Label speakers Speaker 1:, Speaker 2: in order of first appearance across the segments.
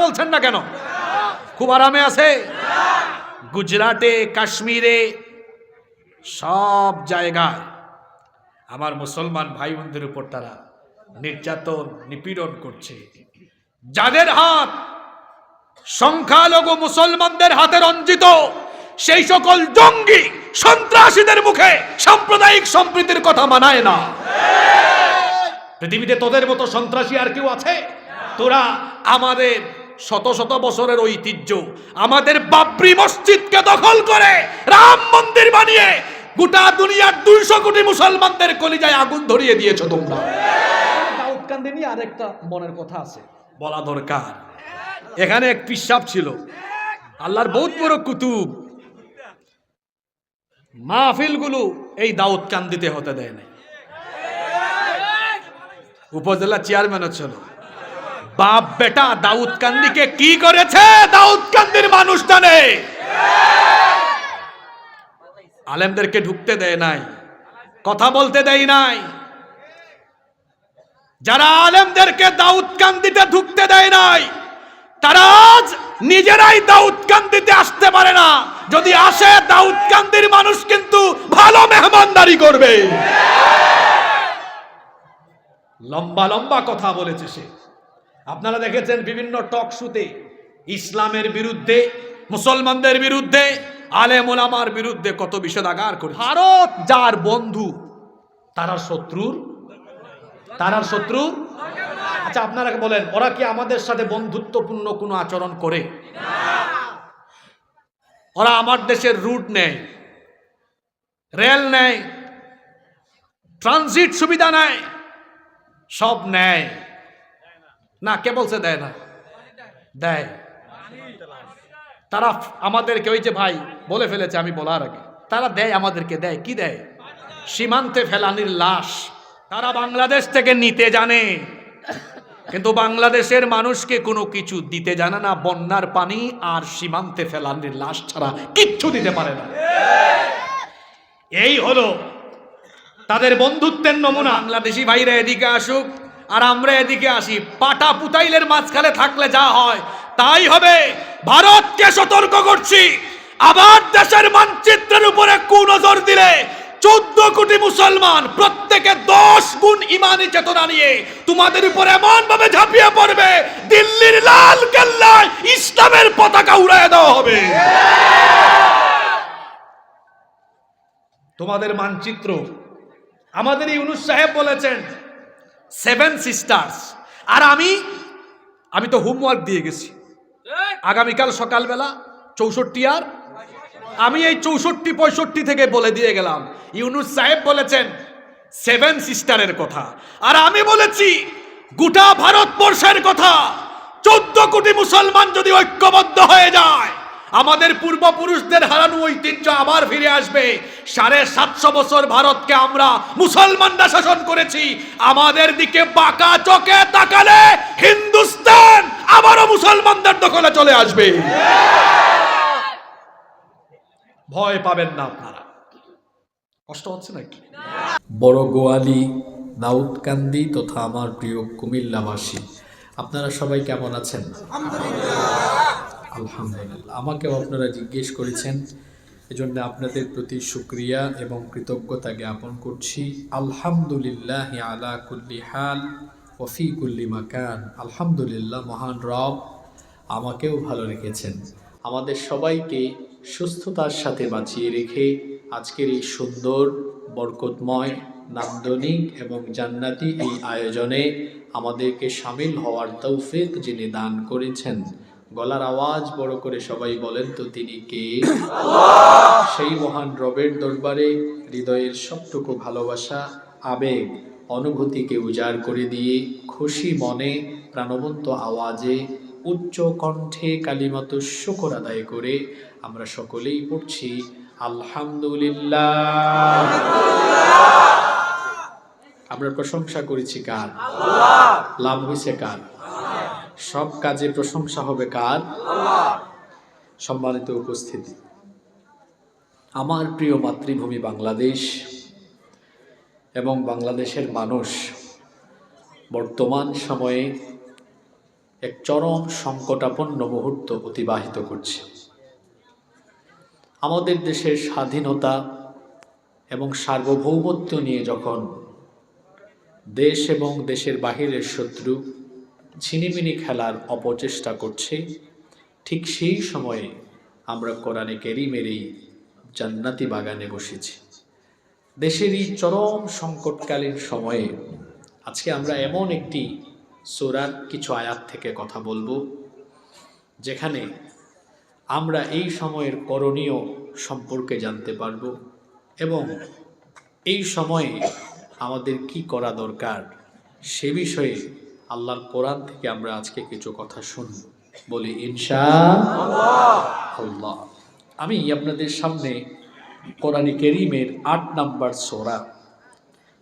Speaker 1: বলছেন না কেন? খুব আরামে আছে? গুজরাটে, কাশ্মীরে, সব জায়গায় আমার মুসলমান ভাই বোনদের উপর তারা নির্যাতন, নিপীড়ন করছে। যাদের হাত সংখ্যালঘু মুসলমানদের হাতে রঞ্জিত, সেই সকল জঙ্গি সন্ত্রাসীদের মুখে সাম্প্রদায়িক সম্প্রীতির কথা মানায় না। পৃথিবীতে তোদের মতো সন্ত্রাসী আর কেউ আছে? তোরা আমাদের শত শত বছরের ঐতিহ্য, আমাদের বাবরি মসজিদকে দখল করে রাম মন্দির বানিয়ে গোটা দুনিয়ার 200 কোটি মুসলমানদের কলিজায় আগুন ধরিয়ে দিয়েছো তোমরা। দাউদকান্দি নিয়ে আরেকটা মনের কথা আছে, বলা দরকার। এখানে এক পিসাব ছিল, আল্লাহর বহুত বড় কুতুব। মাহফিলগুলো এই দাউদকান্দিতে হতে দেয় না। উপজেলা চেয়ারম্যানও ছিল। বাপ বেটা দাউদকান্দিকে কি করেছে দাউদকান্দির মানুষ জানে। আলেমদেরকে ঢুকতে দেয় নাই, কথা বলতে দেয় নাই। যারা আলেমদেরকে দাউদকান্দিতে ঢুকতে দেয় নাই, তারা আজ নিজেরাই দাউদকান্দিতে আসতে পারে না। যদি আসে, দাউদকান্দির মানুষ কিন্তু ভালো মেহমানদারি করবে। লম্বা লম্বা কথা বলেছে সে। আপনারা দেখেছেন বিভিন্ন টক শোতে ইসলামের বিরুদ্ধে, মুসলমানদের বিরুদ্ধে, আলেম ওলামার বিরুদ্ধে কত বিষোদাগার করে। ভারত যার বন্ধু, তারা শত্রু। আচ্ছা, আপনারা বলেন, ওরা কি আমাদের সাথে বন্ধুত্বপূর্ণ কোনো আচরণ করে? ওরা আমার দেশের রুট নেয়, রেল নেয়, ট্রানজিট সুবিধা নেয়, সব নেয় না। কে বলছে দেয় না? দেয়। তারা আমাদেরকে, ওই যে ভাই বলে ফেলেছে আমি বলার আগে, তারা দেয়, আমাদেরকে দেয়। কি দেয়? সীমান্তে ফেলানির লাশ। তারা বাংলাদেশ থেকে নিতে জানে, কিন্তু বাংলাদেশের মানুষকে কোনো কিছু দিতে জানে না। বন্যার পানি আর সীমান্তে ফেলানির লাশ ছাড়া কিচ্ছু দিতে পারে না। এই হলো তাদের বন্ধুত্বের নমুনা। বাংলাদেশি ভাইরা এদিকে আসুক আর আমরা এদিকে আসি, পাটা পুতাইলের মাঝখানে থাকলে যা হয় তাই হবে। ভারতকে সতর্ক করছি, আবার দেশের মানচিত্রের উপরে কুনজর দিলে 14 কোটি মুসলমান প্রত্যেকে 10 গুণ ইমানি চেতনা নিয়ে তোমাদের উপর এমন ভাবে ঝাঁপিয়ে পড়বে, দিল্লির লাল কেল্লায় ইসলামের পতাকা উড়ায় দেওয়া হবে। তোমাদের মানচিত্র, আমাদের ইউনূস সাহেব বলেছেন 7 সিস্টার্স। আর আমি তো হোমওয়ার্ক দিয়ে গেছি, আগামীকাল সকালবেলা 64 আর আমি এই 64 65 থেকে বলে দিয়ে গেলাম। ইউনূস সাহেব বলেছেন 7 সিস্টারের কথা, আর আমি বলেছি গোটা ভারতবর্ষের কথা। 14 কোটি মুসলমান যদি ঐক্যবদ্ধ হয়ে যায়, আমাদের পূর্বপুরুষদের হারানো ঐতিহ্য আবার ফিরে আসবে। 750 বছর ভারতকে আমরা মুসলমানরা শাসন করেছি। আমাদের দিকে বাঁকা চোখে তাকালে হিন্দুস্তান আবারও মুসলমানদের দখলে চলে আসবে। ভয় পাবেন না আপনারা। কষ্ট হচ্ছে নাকি?
Speaker 2: বড় গোয়ালি, দাউদকান্দি তথা আমার প্রিয় কুমিল্লাবাসী, আপনারা সবাই কেমন আছেন? আলহামদুলিল্লাহ। আমাকেও আপনারা জিজ্ঞেস করেছেন, এজন্য আপনাদের প্রতি শুকরিয়া এবং কৃতজ্ঞতা জ্ঞাপন করছি। আলহামদুলিল্লাহ আলা কুল্লি হাল ওয়া ফি কুল্লি মাকান। আলহামদুলিল্লাহ, মহান রব আমাকেও ভালো রেখেছেন, আমাদের সবাইকে সুস্থতার সাথে বাঁচিয়ে রেখে আজকের এই সুন্দর, বরকতময়, নান্দনিক এবং জান্নাতি এই আয়োজনে আমাদেরকে শামিল হওয়ার তৌফিক যিনি দান করেছেন, গলার আওয়াজ বড় করে সবাই বলেন তো তিনি কে? আল্লাহ। সেই মহান রবের দরবারে হৃদয়ের সবটুকু ভালোবাসা, আবেগ, অনুভূতিকে উজাড় করে দিয়ে খুশি মনে, প্রাণবন্ত আওয়াজে, উচ্চ কণ্ঠে কালিমাতুশ শুকর আদায় করে আমরা সকলেই পড়ছি আলহামদুলিল্লাহ। আমরা প্রশংসা করেছি কার? আল্লাহ। লাভ হয়েছে কার? সব কাজে প্রশংসা হবে কার? আল্লাহ। সম্মানিত উপস্থিতি, আমার প্রিয় মাতৃভূমি বাংলাদেশ এবং বাংলাদেশের মানুষ বর্তমান সময়ে এক চরম সংকটাপন্ন মুহূর্ত অতিবাহিত করছি। আমাদের দেশের স্বাধীনতা এবং সার্বভৌমত্ব নিয়ে যখন দেশ এবং দেশের বাহিরের শত্রু ছিনিমিনি খেলার অপচেষ্টা করছে, ঠিক সেই সময়ে আমরা কোরআনে কারীমের এই জান্নাতি বাগানে বসেছি। দেশের এই চরম সংকটকালীন সময়ে আজকে আমরা এমন একটি সূরার কিছু আয়াত থেকে কথা বলবো, যেখানে আমরা এই সময়ের করণীয় সম্পর্কে জানতে পারব এবং এই সময়ে আমাদের কি করা দরকার সে বিষয়ে আল্লাহর কোরআন থেকে আমরা আজকে কিছু কথা শুনব। বলি ইনশাআল্লাহ। আমি আপনাদের সামনে কোরআনে কারীমের ৮ নম্বর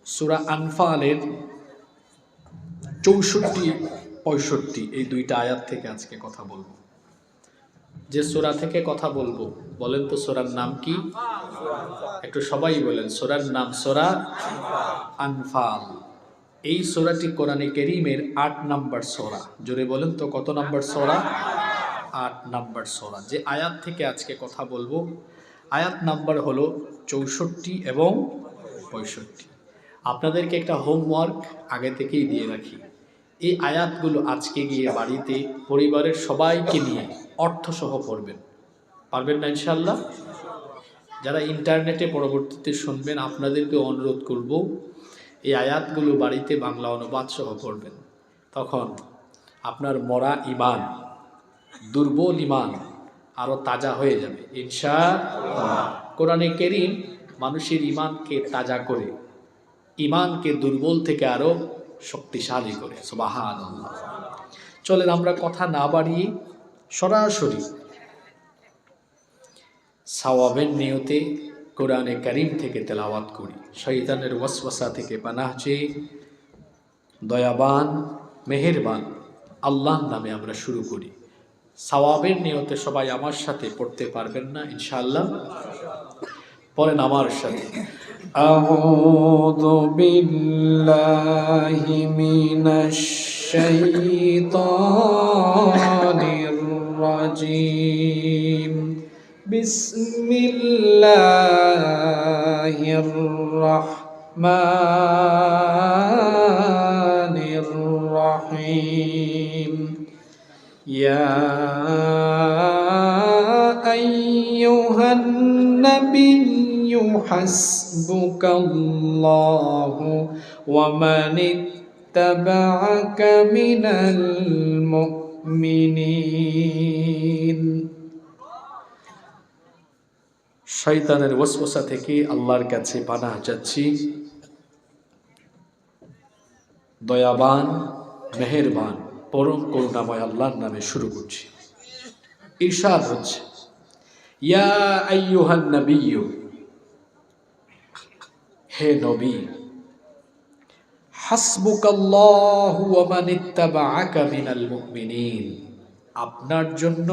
Speaker 2: সূরা আনফালের ৬৪-৬৫ এই দুইটা আয়াত থেকে আজকে কথা বলবো। যে সূরা থেকে কথা বলবো বলেন তো সূরার নাম কি? একটু সবাই বলেন, সূরার নাম সূরা আনফাল। এই সূরাটি কোরআনে কারীমের ৮ নম্বর সূরা। জোরে বলেন তো কত নম্বর সূরা? ৮ নম্বর সূরা। যে আয়াত থেকে আজকে কথা বলবো আয়াত নাম্বার হলো ৬৪ এবং ৬৫। আপনাদেরকে একটা হোমওয়ার্ক আগে থেকেই দিয়ে রাখি। এই আয়াতগুলো আজকে গিয়ে বাড়িতে পরিবারের সবাইকে নিয়ে অর্থসহ পড়বেন। পারবেন না ইনশাআল্লাহ? যারা ইন্টারনেটে পরবর্তীতে শুনবেন আপনাদেরকে অনুরোধ করব এই আয়াতগুলো বাড়িতে বাংলা অনুবাদ সহ পড়বেন। তখন আপনার মরা ঈমান, দুর্বল ঈমান আরো তাজা হয়ে যাবে ইনশাআল্লাহ। কোরআনে কারীম মানুষের ঈমানকে তাজা করে, ঈমানকে দুর্বল থেকে আরো শক্তিশালী করে। সুবহানাল্লাহ। চলেন আমরা কথা না বাড়িয়ে সরাসরি সওয়াবের নিয়তে কোরআনে কারীম থেকে তেলাওয়াত করি। শয়তানের ওয়াসওয়াসা থেকে পানাহ চেয়ে দয়াবান মেহেরবান আল্লাহর নামে আমরা শুরু করি। সওয়াবের নিয়তে সবাই আমার সাথে পড়তে পারবেন না ইনশাআল্লাহ? পড়েন আমার সাথে। আউযু বিল্লাহি মিনাশ শাইতানির রাজীম। বিসমিল্লাহির রাহমানির রাহিম। ইয়া আইয়ুহান নাবিয়্যু হাসবুকাল্লাহু ওয়া মান ইত্তাবা'আকা মিনাল মুমিনিন। শয়তানের ওয়াসওয়াসা থেকে আল্লাহর কাছে পানাহ চাচ্ছি। দয়াবান মেহেরবান পরম করুণাময় আল্লাহর নামে শুরু করছি। ইরশাদ হচ্ছে, ইয়া আইয়ুহান নাবিয়্যু, হে নবী, হাসবুকাল্লাহু ওয়া মান ইত্তাবা'আকা মিনাল মুমিনিন, আপনার জন্য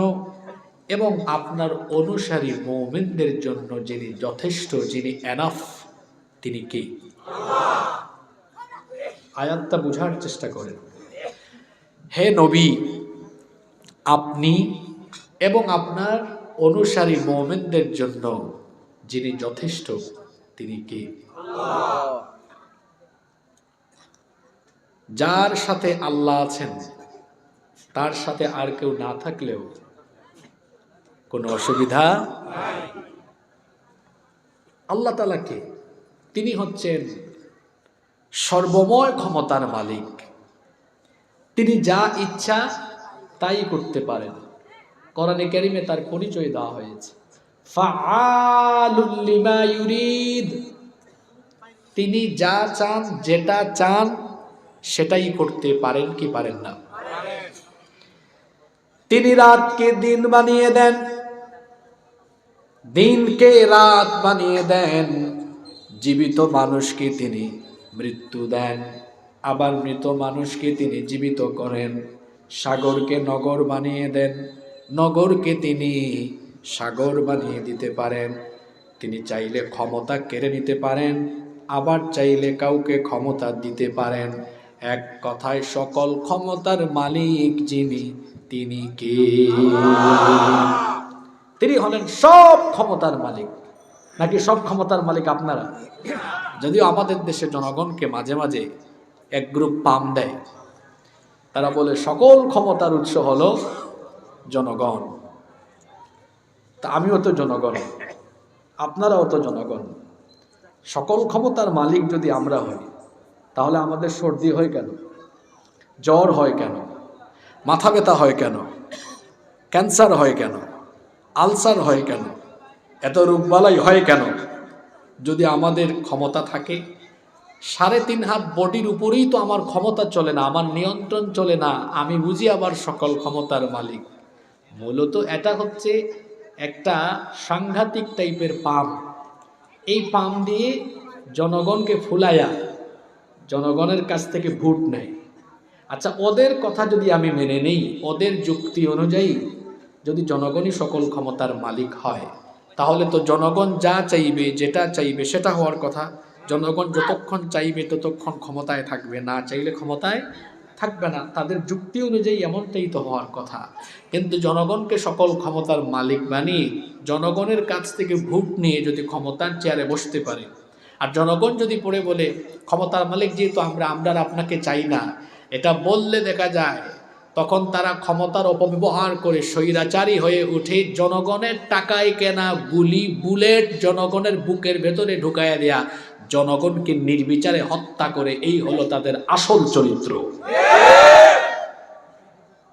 Speaker 2: এবং আপনার অনুসারী মুমিনদের জন্য যিনি যথেষ্ট, যিনি এনাফ, তিনি কে? আল্লাহ। আয়াতটা বোঝার চেষ্টা করেন। হে নবী, আপনি এবং আপনার অনুসারী মুমিনদের জন্য যিনি যথেষ্ট, তিনি কে? আল্লাহ। যার সাথে আল্লাহ আছেন তার সাথে আর কেউ না থাকলেও কোনো অসুবিধা নাই। আল্লাহ তাআলা কে? তিনি হচ্ছেন সর্বময় ক্ষমতার মালিক। তিনি যা ইচ্ছা তাই করতে পারেন। কোরআনে কারীমে তার পরিচয় দেওয়া হয়েছে, ফাআলুল লিমা ইউরিদ। তিনি যা চান, যেটা চান সেটাই করতে পারেন কি পারেন না? তিনি রাতকে দিন বানিয়ে দেন, দিনকে রাত বানিয়ে দেন। জীবিত মানুষকে তিনি মৃত্যু দেন, আবার মৃত মানুষকে তিনি জীবিত করেন। সাগরকে নগর বানিয়ে দেন, নগরকে তিনি সাগর বানিয়ে দিতে পারেন। তিনি চাইলে ক্ষমতা কেড়ে নিতে পারেন, আবার চাইলে কাউকে ক্ষমতা দিতে পারেন। এক কথায় সকল ক্ষমতার মালিক যিনি, তিনি কে? তিনি হলেন সব ক্ষমতার মালিক। নাকি সব ক্ষমতার মালিক আপনারা? যদিও আমাদের দেশে জনগণকে মাঝে মাঝে এক গ্রুপ পাম দেয়, তারা বলে সকল ক্ষমতার উৎস হলো জনগণ। তা আমিও তো জনগণ, আপনারাও তো জনগণ। সকল ক্ষমতার মালিক যদি আমরা হই, তাহলে আমাদের সর্দি হয় কেন, জ্বর হয় কেন, মাথা ব্যথা হয় কেন, ক্যান্সার হয় কেন, আলসার হয় কেন, এত রোগবালাই হয় কেন? যদি আমাদের ক্ষমতা থাকে, 3.5 হাত বডির উপরেই তো আমার ক্ষমতা চলে না, আমার নিয়ন্ত্রণ চলে না, আমি বুঝি আবার সকল ক্ষমতার মালিক। মূলত এটা হচ্ছে একটা সাংঘাতিক টাইপের পাম। এই পাম দিয়ে জনগণকে ফুলাইয়া জনগণের কাছ থেকে ভোট নেয়। আচ্ছা, ওদের কথা যদি আমি মেনে নেই, ওদের যুক্তি অনুযায়ী যদি জনগণই সকল ক্ষমতার মালিক হয়, তাহলে তো জনগণ যা চাইবে, যেটা চাইবে সেটা হওয়ার কথা। জনগণ যতক্ষণ চাইবে ততক্ষণ ক্ষমতায় থাকবে, না চাইলে ক্ষমতায় থাকবে না। তাদের যুক্তি অনুযায়ী এমনটাই তো হওয়ার কথা। কিন্তু জনগণকে সকল ক্ষমতার মালিক বানিয়ে জনগণের কাছ থেকে ভোট নিয়ে যদি ক্ষমতার চেয়ারে বসতে পারে, আর জনগণ যদি পড়ে বলে ক্ষমতার মালিক যেহেতু আমরা আপনাকে চাই না, এটা বললে দেখা যায় তখন তারা ক্ষমতার অপব্যবহার করে স্বৈরাচারী হয়ে উঠে জনগণের টাকায় কেনা গুলি, বুলেট জনগণের বুকের ভেতরে ঢুকাইয়া দেয়া, জনগণকে নির্বিচারে হত্যা করে, এই হলো তাদের আসল চরিত্র।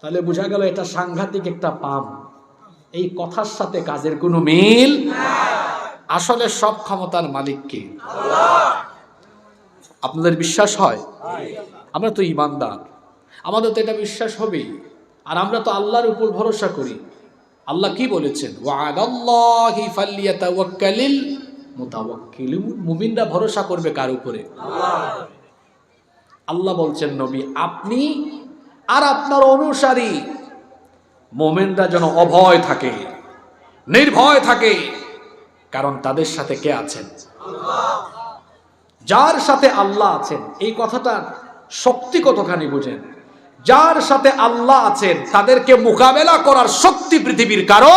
Speaker 2: তাহলে বোঝা গেল এটা সাংঘাতিক একটা পাম। এই কথার সাথে কাজের কোনো মিল। আসলে সব ক্ষমতার মালিক কে? আপনাদের বিশ্বাস হয়? আমরা তো ঈমানদার, আমাদের তো এটা বিশ্বাস হবেই। আর আমরা তো আল্লাহর উপর ভরসা করি। আল্লাহ কি বলেছেন? ওয়া'আলাল্লাহি ফালইয়াতাওয়াক্কালিল মুতাওয়াক্কিলুন। মুমিনরা ভরসা করবে কার উপরে? আল্লাহ বলছেন, নবী আপনি আর আপনার অনুসারী মুমিনরা যেন অভয় থাকে, নির্ভয় থাকে। কারণ তাদের সাথে কে আছেন? যার সাথে আল্লাহ আছেন, এই কথাটার শক্তি কতখানি বুঝেন। যার সাথে আল্লাহ আছেন তাদেরকে মোকাবেলা করার শক্তি পৃথিবীর কারো।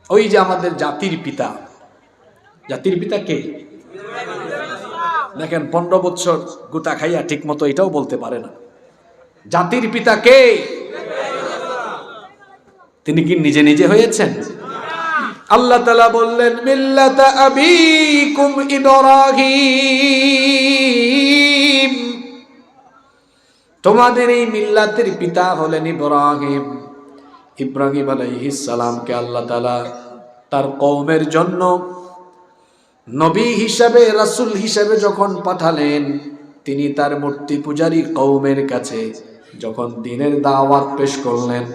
Speaker 2: ওই যে আমাদের জাতির পিতা, জাতির পিতা কে? দেখেন 15 বছর গুতা খাইয়া ঠিক মতো এটাও বলতে পারে না। জাতির পিতা কে? তিনি কি নিজে নিজে হয়েছেন? আল্লাহ তাআলা বললেন মিল্লাতা আবিকুম ইব্রাহিম, তোমাদের এই মিল্লাতের পিতা হলেন ইব্রাহিম। ইব্রাহিম আলাইহিস সালামকে আল্লাহ তাআলা তার কওমের জন্য নবী হিসাবে, রাসূল হিসাবে যখন পাঠালেন, তিনি তার মূর্তি পূজারী কওমের কাছে যখন দ্বীনের দাওয়াত পেশ করলেন,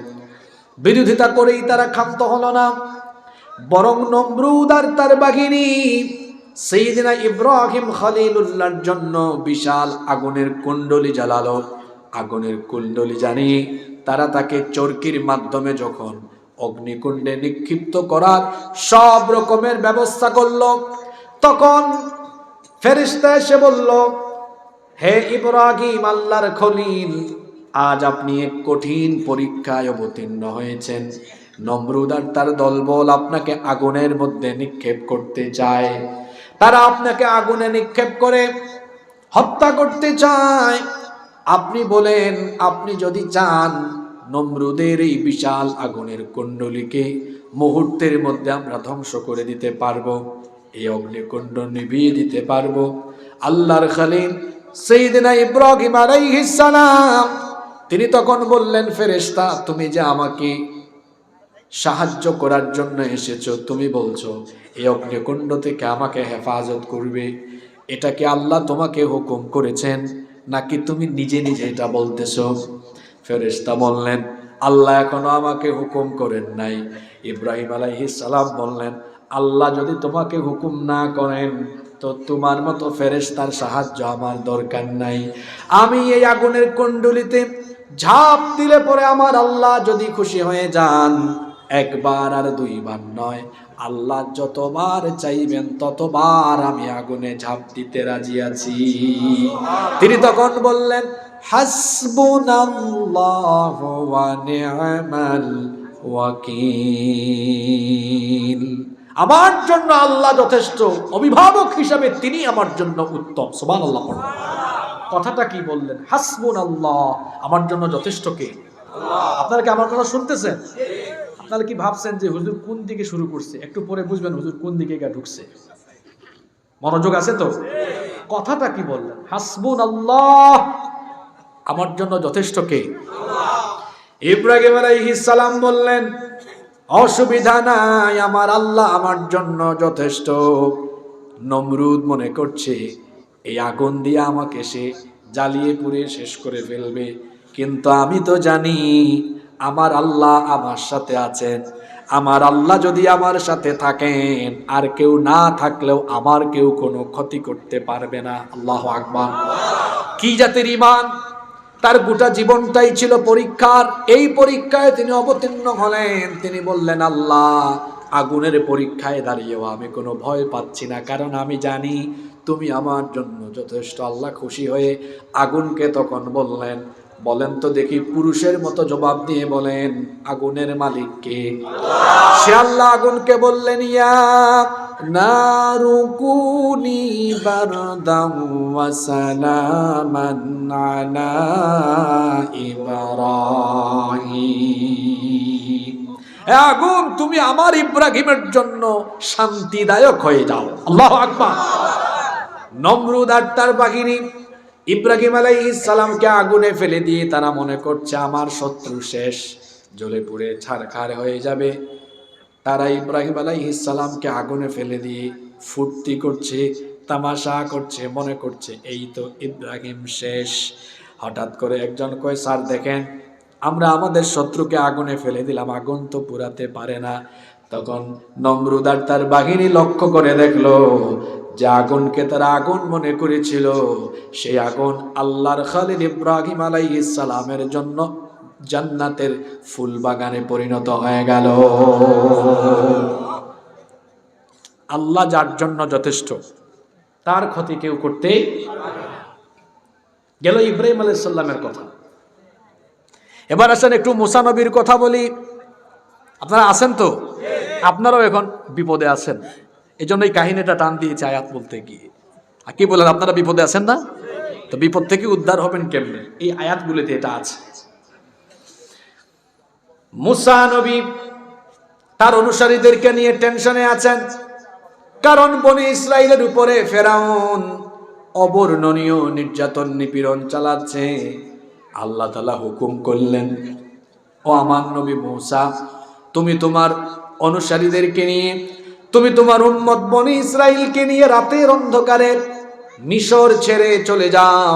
Speaker 2: বিরোধিতা করেই তারা ক্ষান্ত হলো না, বরং নমরুদ আর তার বাহিনী সাইয়েদনা ইব্রাহিম খলিলুল্লাহর জন্য বিশাল আগুনের কুণ্ডলী জ্বালালো। আগুনের কুণ্ডলী জ্বালিয়ে তারা তাকে চরকির মাধ্যমে যখন অগ্নিকুণ্ডে নিক্ষিপ্ত করার সব রকমের ব্যবস্থা করলো, তখন ফেরেশতা এসে বলল, হে ইব্রাহিম, আল্লাহর খলিল, আজ আপনি এক কঠিন পরীক্ষায় অবতীর্ণ হয়েছেন। নমরুদ আর তার দলবল আপনাকে আগুনের মধ্যে নিক্ষেপ করতে চায়। তারা আপনাকে আগুনে নিক্ষেপ করে হত্যা করতে চায়। আপনি বলেন, আপনি যদি চান নমরুদের এই বিশাল আগুনের কুণ্ডলীকে মুহূর্তের মধ্যে আমরা ধ্বংস করে দিতে পারবো, এই অগ্নিকুণ্ড নিভিয়ে দিতে পারবো। আল্লাহর খলিল সাইয়েদনা ইব্রাহিম আলাইহিস সালাম তিনি তখন বললেন, ফেরেশতা, তুমি যে আমাকে সাহায্য করার জন্য এসেছো, তুমি বলছো এই অগ্নিকুণ্ড থেকে আমাকে হেফাজত করবে, এটা কি আল্লাহ তোমাকে হুকুম করেছেন নাকি তুমি নিজে নিজে এটা বলতেছো? ফেরেশতা বললেন, আল্লাহ এখনো আমাকে হুকুম করেন নাই। ইব্রাহিম আলাইহিস সালাম বললেন, আল্লাহ যদি তোমাকে হুকুম না করেন তো তোমার মতো ফেরেশতার সাহায্য আমার দরকার নাই। আমি এই আগুনের কুণ্ডলীতে ঝাঁপ দিলে পরে আমার আল্লাহ যদি খুশি হয়ে যান, একবার আর দুইবার নয়, আল্লাহ যতবার চাইবেন ততবার আমি আগুনে ঝাঁপ দিতে রাজি আছি। তিনি তখন বললেন, হাসবুনাল্লাহু ওয়া নি'মাল ওয়াকিল। আমার জন্য আল্লাহ যথেষ্ট, অভিভাবক হিসাবে তিনি আমার জন্য উত্তম। সুবহানাল্লাহ। কথাটা কি বললেন? হাসবুনাল্লাহ, আমার জন্য যথেষ্ট কে? আপনারা কি আমার কথা শুনতেছেন? আপনারা কি ভাবছেন যে হুজুর কোন দিকে শুরু করছে? একটু পরে বুঝবেন হুজুর কোন দিকে ঢুকছে। মনোযোগ আছে তো? কথাটা কি বললেন? হাসবুনাল্লাহ, আমার জন্য যথেষ্ট কে? ইব্রাহিম আলাইহিস সালাম বললেন, অসুবিধা নাই, আমার আল্লাহ আমার জন্য যথেষ্ট। নমরুদ মনে করছে এই আগুন দিয়ে আমাকে সে জ্বালিয়ে পুড়ে শেষ করে ফেলবে, কিন্তু আমি তো জানি আমার আল্লাহ আমার সাথে আছেন। আমার আল্লাহ যদি আমার সাথে থাকেন, আর কেউ না থাকলেও আমার কেউ কোনো ক্ষতি করতে পারবে না। আল্লাহু আকবার। কি জাতের ঈমান! তার গোটা জীবনটাই ছিল পরীক্ষার। এই পরীক্ষায় তিনি অবতীর্ণ হলেন। তিনি বললেন, আল্লাহ, আগুনের পরীক্ষায় দাঁড়িয়েও আমি কোনো ভয় পাচ্ছি না, কারণ আমি জানি তুমি আমার জন্য যথেষ্ট। আল্লাহ খুশি হয়ে আগুনকে তখন বললেন, বলেন তো দেখি, পুরুষের মতো জবাব দিয়ে বলেন, আগুনের মালিক কে? সে আল্লাহ আগুনকে বললেন, ইয়া নারু কুনি বারদাম ওয়া সালামান আলা ইব্রাহিম। হে আগুন, তুমি আমার ইব্রাহিমের জন্য শান্তিদায়ক হয়ে যাও। আল্লাহু আকবার। নমরুদ আর তার বাহিনী ইব্রাহিম আলাইহিস সালামকে আগুনে ফেলে দিয়ে তারা মনে করছে আমার শত্রু শেষ, জ্বলে পুড়ে ছারখার হয়ে যাবে। তারা ইব্রাহিম আলাইহিস সালামকে আগুনে ফেলে দিয়ে ফুর্তি করছে, তামাশা করছে, মনে করছে এই তো ইব্রাহিম শেষ। হঠাৎ করে একজন কয়, স্যার দেখেন, আমরা আমাদের শত্রুকে আগুনে ফেলে দিলাম, আগুন তো পুরাতে পারে না। তখন নমরুদ আর তার বাহিনী লক্ষ্য করে দেখলো যে আগুনকে তারা আগুন মনে করেছিল, সেই আগুন আল্লাহর খলিল ইব্রাহিম আলাইহিস সালামের জন্য জান্নাতের ফুল বাগানে পরিণত হয়ে গেল। আল্লাহ যার জন্য যথেষ্ট, তার ক্ষতি কেউ করতে গেল। ইব্রাহিম আলাইহিস সালামের কথা। এবার আসেন একটু মুসা নবীর কথা বলি। আপনারা আছেন তো? আপনারাও এখন বিপদে আছেন, এই জন্য এই কাহিনীটা টান দিয়েছে আয়াত বলতে গিয়ে। আর কি বলেন, আপনারা বিপদে আছেন না? তো বিপদ থেকে উদ্ধার হবেন কেমনে? এই আয়াতগুলিতে এটা আছে। মুসা নবী তার অনুসারীদেরকে নিয়ে টেনশনে আছেন, কারণ বনি ইসরাইলের উপরে ফেরাউন অবর্ণনীয় নির্যাতন নিপীড়ন চালাচ্ছে। আল্লাহ তাআলা হুকুম করলেন, ও আমার নবী মুসা, তুমি তোমার অনুসারীদেরকে নিয়ে, তুমি তোমার উম্মত বনি ইসরাইলকে নিয়ে রাতের অন্ধকারে মিশর ছেড়ে চলে যাও।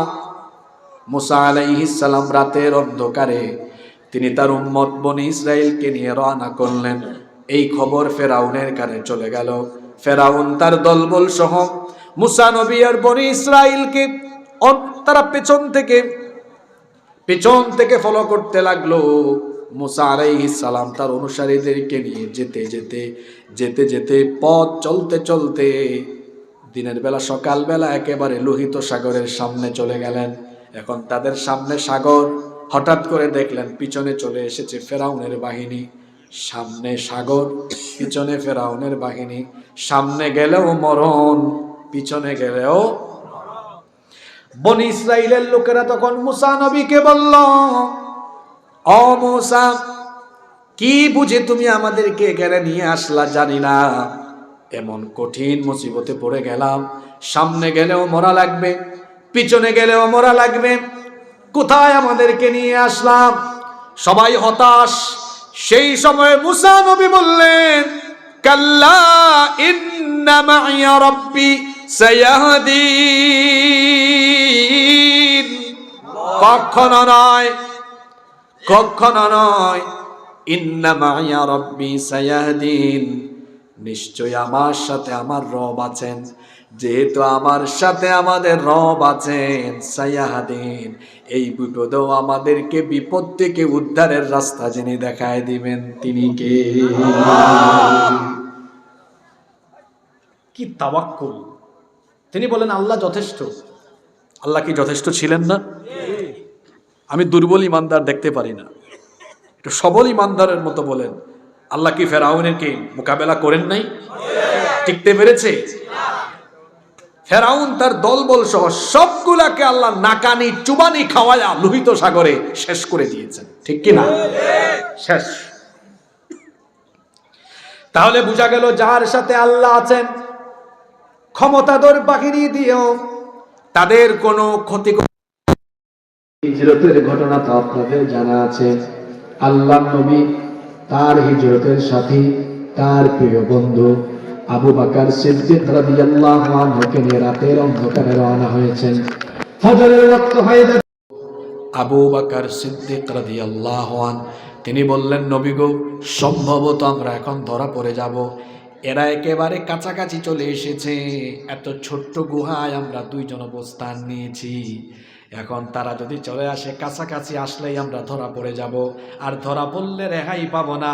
Speaker 2: মুসা আলাইহিস সালাম রাতের অন্ধকারে তিনি তার উম্মত বনি ইসরাইলকে নিয়ে রওনা করলেন। এই খবর ফেরাউনের কানে চলে গেল। ফেরাউন তার দলবল সহ মুসা নবী আর বনি ইসরাইলকে তারা পেছন থেকে ফলো করতে লাগলো। মুসা আলাইহিস সালাম তার অনুসারীদেরকে নিয়ে যেতে যেতে পথ চলতে দিনের বেলা, সকালবেলা একেবারে লোহিত সাগরের সামনে চলে গেলেন। এখন তাদের সামনে সাগর, হঠাৎ করে দেখলেন পিছনে চলে এসেছে ফেরাউনের বাহিনী। সামনে সাগর, পিছনে ফেরাউনের বাহিনী। সামনে গেলেও মরণ, পিছনে গেলেও। বনি ইসরাইলের লোকেরা তখন মুসা নবীকে বলল, ও মুসা, কি বুঝে তুমি আমাদেরকে এখানে নিয়ে আসলা জানি না, এমন কঠিন মুসিবতে পড়ে গেলাম, সামনে গেলেও মরা লাগবে, পিছনে গেলেও মরা লাগবে, কোথায় আমাদেরকে নিয়ে আসলাম? সবাই হতাশ। সেই সময় মুসা নবী বললেন, কাল্লা ইন্না মাইয়া রাব্বি সায়াহদিন। কখনো নয়, ইন্না মাইয়া রাব্বি সায়াহদিন, নিশ্চয় আমার সাথে আমার রব আছেন। যেহেতু আমার সাথে আমাদের রব আছেন, সায়াহদিন, এই বিপদেও আমাদেরকে বিপদ থেকে উদ্ধারের রাস্তা যিনি দেখায় দিবেন তিনি কে?
Speaker 1: কি তাওয়াক্কুল! তিনি বলেন আল্লাহ যথেষ্ট। আল্লাহ কি যথেষ্ট ছিলেন না? আমি দুর্বল ইমানদার দেখতে পারি না, একটু সবল ইমানদারের মতো বলেন, আল্লাহ কি ফেরাউনের কি মোকাবেলা করেন নাই? টিকতে পেরেছে? ফেরাউন তার দলবল সহ সবগুলাকে আল্লাহ নাকানি চুবানি খাওয়ায়া লোহিত সাগরে শেষ করে দিয়েছেন, ঠিক কি না? শেষ। তাহলে বোঝা গেল যার সাথে আল্লাহ আছেন, ক্ষমতাধর বাহিনী দিয়েও তাদের কোনো ক্ষতি।
Speaker 3: হিজরতের ঘটনা তো আপনাদের জানা আছে। আল্লাহ নবী তার হিজরতের সাথী, তার প্রিয় বন্ধু আবু বকর সিদ্দিক রাদিয়াল্লাহু আনহুকে নিয়ে রাতের অন্ধকারে রওনা হয়েছেন। ফজরের ওয়াক্ত হয়ে যায়।
Speaker 1: আবু বকর সিদ্দিক রাদিয়াল্লাহু আনহু তিনি বললেন, নবী গো, সম্ভবত আমরা এখন ধরা পড়ে যাব। এরা একেবারে কাছাকাছি চলে এসেছে, এত ছোট্ট গুহায় আমরা দুইজন অবস্থান নিয়েছি। এখন তারা যদি চলে আসে, কাছাকাছি আসলেই আমরা ধরা পড়ে যাব, আর ধরা পড়লে রেহাই পাবো না,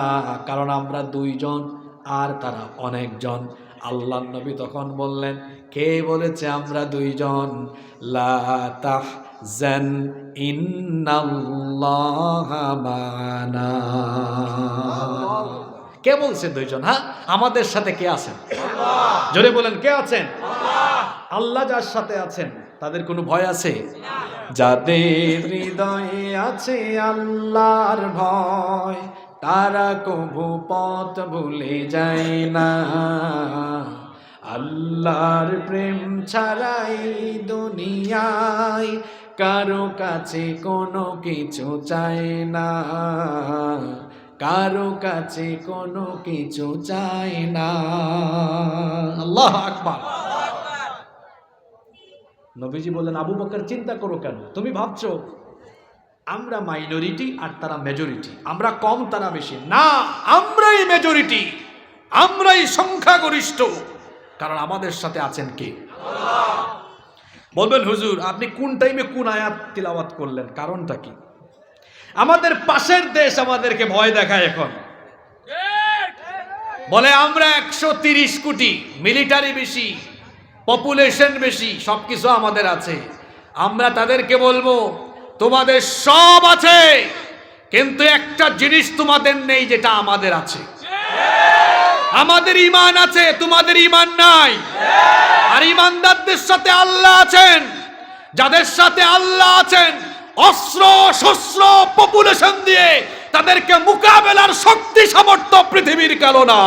Speaker 1: কারণ আমরা দুইজন আর তারা অনেকজন। আল্লাহ নবী তখন বললেন, কে বলেছে আমরা দুইজন? লা তাহজান ইন্নাল্লাহা মা'ানা। কে বলছে দুইজন? হ্যাঁ, আমাদের সাথে কে আছেন? জোরে বলেন, কে আছেন? আল্লাহ যার সাথে আছেন তাদের কোনো ভয় আছে? যাদের হৃদয়ে আছে আল্লাহর ভয়, তারা কভু পথ ভুলে যায় না। আল্লাহর প্রেম ছাড়াই দুনিয়ায় কারো কাছে কোনো কিছু চায় না, কারো কাছে কোনো কিছু চায় না। আল্লাহু আকবার। নবীজি বললেন, আবু বকর চিন্তা করো কেন? তুমি ভাবছো আমরা মাইনরিটি আর তারা মেজরিটি, আমরা কম তারা বেশি। না, আমরাই মেজরিটি, আমরাই সংখ্যাগরিষ্ঠ, কারণ আমাদের সাথে আছেন কে? আল্লাহ। বলবেন হুজুর আপনি কোন টাইমে কোন আয়াত তিলাওয়াত করলেন, কারণটা কি? আমাদের পাশের দেশ আমাদেরকে ভয় দেখায় এখন, বলে আমরা 130 কোটি, মিলিটারি বেশি, পপুলেশন বেশি, সবকিছু আমাদের আছে। আমরা তাদেরকে বলবো তোমাদের সব আছে, কিন্তু একটা জিনিস তোমাদের নেই যেটা আমাদের আছে। আমাদের ঈমান আছে, তোমাদের ঈমান নাই। আর ঈমানদারদের সাথে আল্লাহ আছেন, যাদের সাথে আল্লাহ আছেন, অস্ত্র শস্ত্র পপুলেশন দিয়ে তাদেরকে মোকাবেলার শক্তি সামর্থ্য পৃথিবীর কালো না।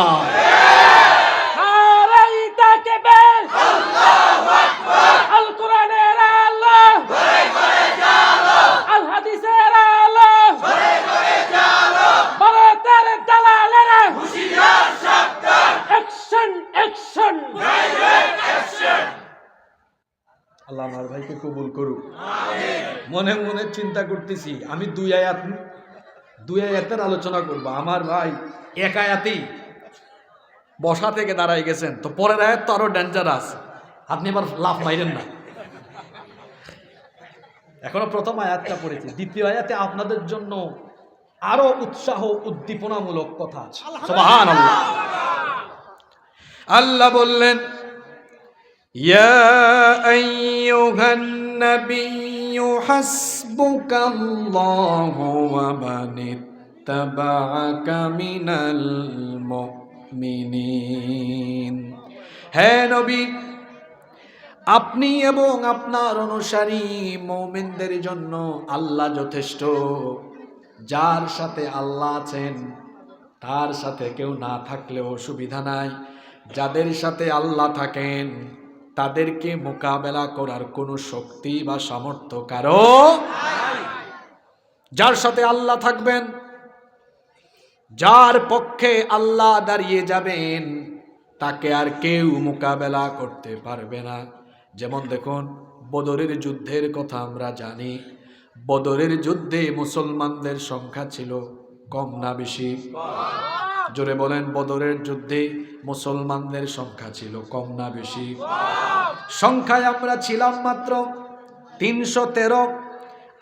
Speaker 1: আল্লাহ আমার ভাইকে কবুল করুক। মনে মনে চিন্তা করতেছি আমি দুই আয়াতের আলোচনা করব। আমার ভাই এক আয়াতেই বসা থেকে দাঁড়াই গেছেন, তো পরের আয়াত তো আরো ডেঞ্জারাস, আপনি এবার লাফ মাইরেন না। এখনো প্রথম আয়াতটা পড়েছি, দ্বিতীয় আয়াতে আপনাদের জন্য আরো উৎসাহ উদ্দীপনামূলক কথা আছে। সুবহানাল্লাহ। আল্লাহ বললেন, ইয়া আইয়ুহান নাবিয়্যু হাসবুকাল্লাহু ওয়া মানিত্তাবা'আকা মিনাল মুমিনিন। হে নবী, আপনি এবং আপনার অনুসারী মুমিনদের জন্য আল্লাহ যথেষ্ট। যার সাথে আল্লাহ আছেন তার সাথে কেউ না থাকলেও অসুবিধা নাই। যাদের সাথে আল্লাহ থাকেন তাদেরকে মোকাবেলা করার কোনো শক্তি বা সামর্থ্য কারো নাই। যার সাথে আল্লাহ থাকবেন, যার পক্ষে আল্লাহ দাঁড়িয়ে যাবেন, তাকে আর কেউ মোকাবেলা করতে পারবে না। যেমন দেখুন, বদরের যুদ্ধের কথা আমরা জানি। বদরের যুদ্ধে মুসলমানদের সংখ্যা ছিল কম না বেশি? জোরে বলেন, বদরের যুদ্ধে মুসলমানদের সংখ্যা ছিল কম না বেশি? সংখ্যায় আমরা ছিলাম মাত্র 313,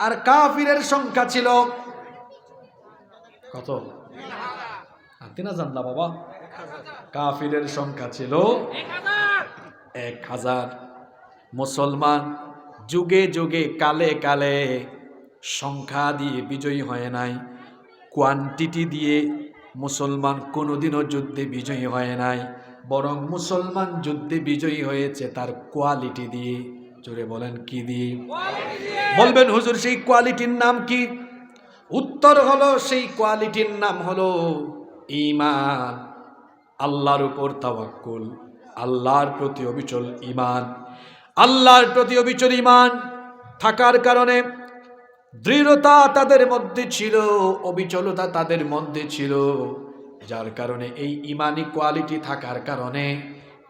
Speaker 1: আর কাফিরের সংখ্যা ছিল কত? 3000 না বাবা, কাফিরের সংখ্যা ছিল 1000। 1000 মুসলমান যুগে যুগে কালে কালে সংখ্যা দিয়ে বিজয়ী হয় নাই, কোয়ান্টিটি দিয়ে মুসলমান কোনোদিনও যুদ্ধে বিজয়ী হয় নাই, বরং মুসলমান যুদ্ধে বিজয়ী হয়েছে তার কোয়ালিটি দিয়ে। জোরে বলেন কি দিয়ে? বলবেন হুজুর সেই কোয়ালিটির নাম কি? উত্তর হলো সেই কোয়ালিটির নাম হলো ঈমান, আল্লাহর উপর তাওয়াক্কুল, আল্লাহর প্রতি অবিচল ঈমান। আল্লাহর প্রতি অবিচল ঈমান থাকার কারণে দৃঢ়তা তাদের মধ্যে ছিল, অবিচলতা তাদের মধ্যে ছিল, যার কারণে এই ঈমানি কোয়ালিটি থাকার কারণে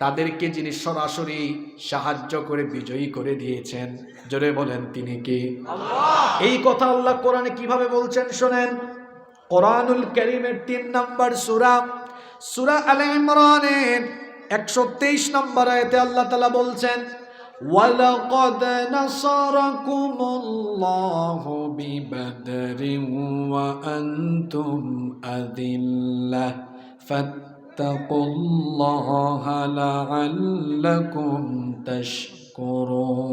Speaker 1: তাদেরকে যিনি সরাসরি সাহায্য করে বিজয়ী করে দিয়েছেন, জোরে বলেন তিনি কে? আল্লাহ। এই কথা আল্লাহ কোরআনে কিভাবে বলছেন শোনেন। কোরআনুল কারীমের 3 নম্বর সূরা, সূরা আলে ইমরানের 123 নম্বর আয়াতে আল্লাহ তাআলা বলছেন, وَلَقَدْ نَصَرَكُمُ اللَّهُ بِبَدْرٍ وَأَنْتُمْ أَذِلَّةٌ فَاتَّقُوا اللَّهَ لَعَلَّكُمْ تَشْكُرُونَ।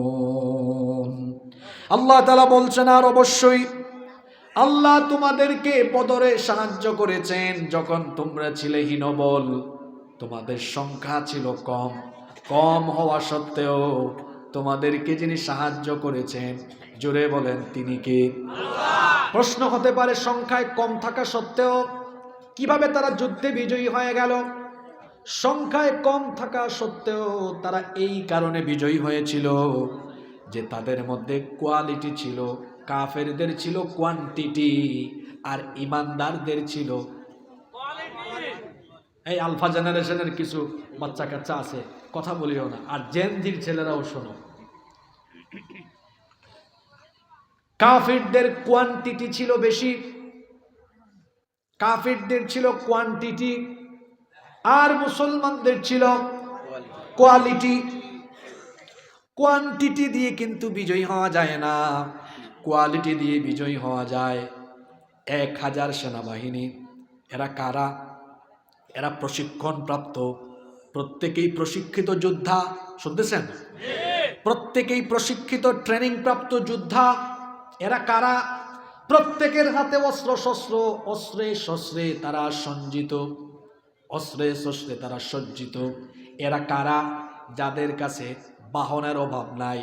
Speaker 1: আল্লাহ তাআলা বলছেন, আর অবশ্যই আল্লাহ তোমাদেরকে বদরে সাহায্য করেছেন যখন তোমরা ছিলে হীনবল, তোমাদের সংখ্যা ছিল কম, কম হওয়া সত্ত্বেও তোমাদেরকে যিনি সাহায্য করেছেন, জোরে বলেন তিনি কে? আল্লাহ। প্রশ্ন হতে পারে সংখ্যায় কম থাকা সত্ত্বেও কিভাবে তারা যুদ্ধে বিজয়ী হয়ে গেল? সংখ্যায় কম থাকা সত্ত্বেও তারা এই কারণে বিজয়ী হয়েছিল যে তাদের মধ্যে কোয়ালিটি ছিল। কাফেরদের ছিল কোয়ান্টিটি আর ইমানদারদের ছিল কোয়ালিটি। এই আলফা জেনারেশনের কিছু বাচ্চা কাচ্চা আছে, কথা বলিও না, আর জেনজির ছেলেরাও শোনো। কাফিরদের কোয়ান্টিটি ছিল বেশি, কাফিরদের ছিল কোয়ান্টিটি, আর মুসলমানদের ছিল কোয়ালিটি। কোয়ান্টিটি দিয়ে কিন্তু বিজয়ী হওয়া যায় না, কোয়ালিটি দিয়ে বিজয়ী হওয়া যায়। 1000 সেনাবাহিনী, এরা কারা? এরা প্রশিক্ষণ প্রাপ্ত, প্রত্যেকেই প্রশিক্ষিত যোদ্ধা। শুনতেছেন? প্রত্যেকেই প্রশিক্ষিত ট্রেনিং প্রাপ্ত যোদ্ধা। এরা কারা? প্রত্যেকের হাতে অস্ত্র শস্ত্র, অস্ত্রে শস্ত্রে তারা সজ্জিত, অস্ত্রে শস্ত্রে তারা সজ্জিত। এরা কারা? যাদের কাছে বাহনের অভাব নাই,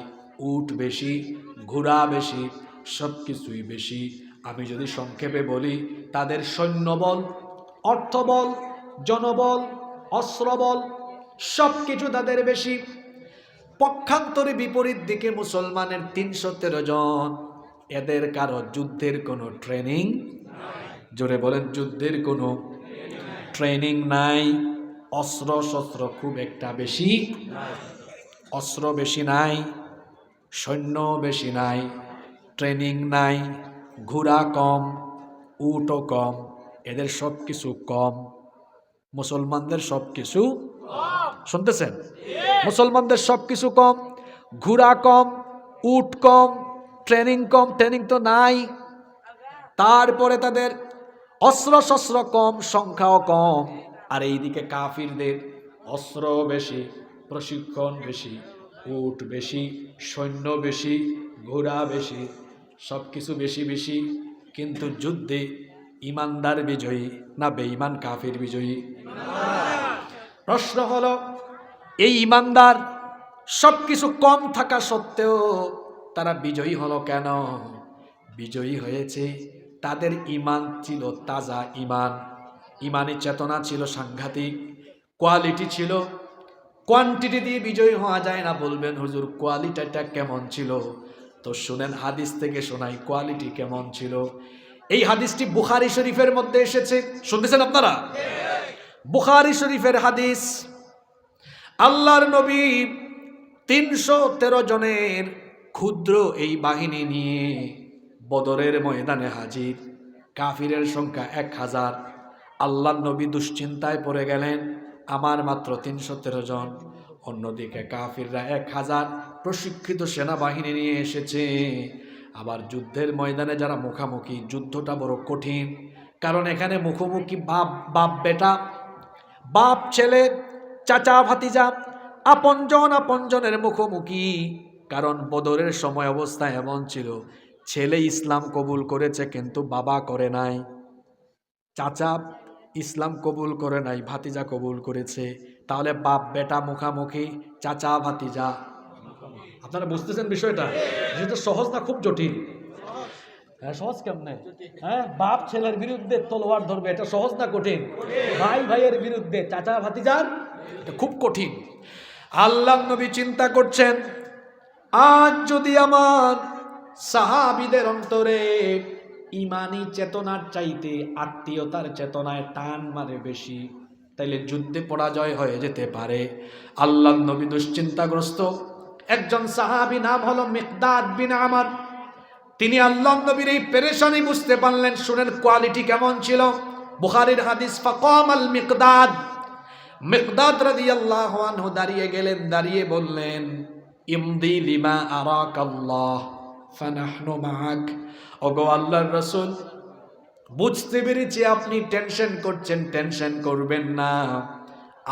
Speaker 1: উট বেশি, ঘোড়া বেশি, সব কিছুই বেশি। আমি যদি সংক্ষেপে বলি, তাদের সৈন্যবল, অর্থবল, জনবল, অস্ত্রবল সব কিছু তাদের বেশি। পক্ষান্তরে বিপরীত দিকে মুসলমানের 313 জন, এদের কারো যুদ্ধের কোনো ট্রেনিং, জোরে বলেন যুদ্ধের কোনো ট্রেনিং নাই। অস্ত্র শস্ত্র খুব একটা বেশি, অস্ত্র বেশি নাই, সৈন্য বেশি নাই, ট্রেনিং নাই, ঘোড়া কম, উটও কম, এদের সব কিছু কম। মুসলমানদের সব কিছু, শুনতেছেন? মুসলমানদের সব কিছু কম, ঘোড়া কম, উট কম, ট্রেনিং কম, ট্রেনিং তো নাই। তারপরে তাদের অস্ত্র শস্ত্র কম, সংখ্যাও কম। আর এইদিকে কাফিরদের অস্ত্র বেশি, প্রশিক্ষণ বেশি, উট বেশি, সৈন্য বেশি, ঘোড়া বেশি, সব কিছু বেশি বেশি। কিন্তু যুদ্ধে ইমানদার বিজয়ী না বেঈমান কাফির বিজয়ী? প্রশ্ন হলো, এই ইমানদার সব কিছু কম থাকা সত্ত্বেও তারা বিজয়ী হলো কেন? বিজয়ী হয়েছে তাদের ঈমান ছিল তাজা ঈমান, ঈমানি চেতনা ছিল সাংঘাতিক, কোয়ালিটি ছিল। কোয়ান্টিটি দিয়ে বিজয়ী হওয়া যায় না। বলবেন হুজুর কোয়ালিটিটা কেমন ছিল? তো শুনেন, হাদিস থেকে শোনাই কোয়ালিটি কেমন ছিল। এই হাদিসটি বুখারী শরীফের মধ্যে এসেছে, শুনতেছেন আপনারা? বুখারী শরীফের হাদিস। আল্লাহর নবী 313 জনের ক্ষুদ্র এই বাহিনী নিয়ে বদরের ময়দানে হাজির। কাফিরের সংখ্যা 1000। আল্লাহর নবী দুশ্চিন্তায় পড়ে গেলেন, আমার মাত্র 313 জন, অন্যদিকে কাফিররা 1000 প্রশিক্ষিত সেনাবাহিনী নিয়ে এসেছে। আবার যুদ্ধের ময়দানে যারা মুখামুখি, যুদ্ধটা বড় কঠিন, কারণ এখানে মুখোমুখি বাপ বেটা, বাপ ছেলে, চাচা ভাতিজা, আপনজনের মুখোমুখি। কারণ বদরের সময় অবস্থা এমন ছিল, ছেলে ইসলাম কবুল করেছে কিন্তু বাবা করে নাই, চাচা ইসলাম কবুল করে নাই, ভাতিজা কবুল করেছে। তাহলে বাপ বেটা মুখামুখি, চাচা ভাতিজা। আপনারা বুঝতেছেন বিষয়টা? যেটা সহজ না, খুব জটিল। হ্যাঁ, সহজ কেমনে? হ্যাঁ, বাপ ছেলের বিরুদ্ধে তলোয়ার ধরবে, এটা সহজ না কঠিন? ভাই ভাইয়ের বিরুদ্ধে, চাচা ভাতিজার, এটা খুব কঠিন। আল্লাহ নবী চিন্তা করছেন, আজ যদি আমার সাহাবীদের অন্তরে ইমানি চেতনার চাইতে আত্মীয়তার চেতনায় টান মারে বেশি, তাইলে যুদ্ধে পরাজয় হয়ে যেতে পারে। আল্লাহ নবী দুশ্চিন্তাগ্রস্ত। একজন সাহাবী নাম হলো মিকদাদ বিন আমর। তিনি আল্লাহ নবীর এই পেরেশানি বুঝতে পারলেন। শুনেন কোয়ালিটি কেমন ছিল, বুখারীর হাদিস। ফাকামাল মিকদাদ রাদিয়াল্লাহু আনহু দাঁড়িয়ে গেলেন, দাঁড়িয়ে বললেন, ইমদি লিমা আরাকাল্লাহ ফানাহনু মাআক। ওগো আল্লাহর রাসূল, বুঝতে পেরেছি আপনি টেনশন করছেন, টেনশন করবেন না।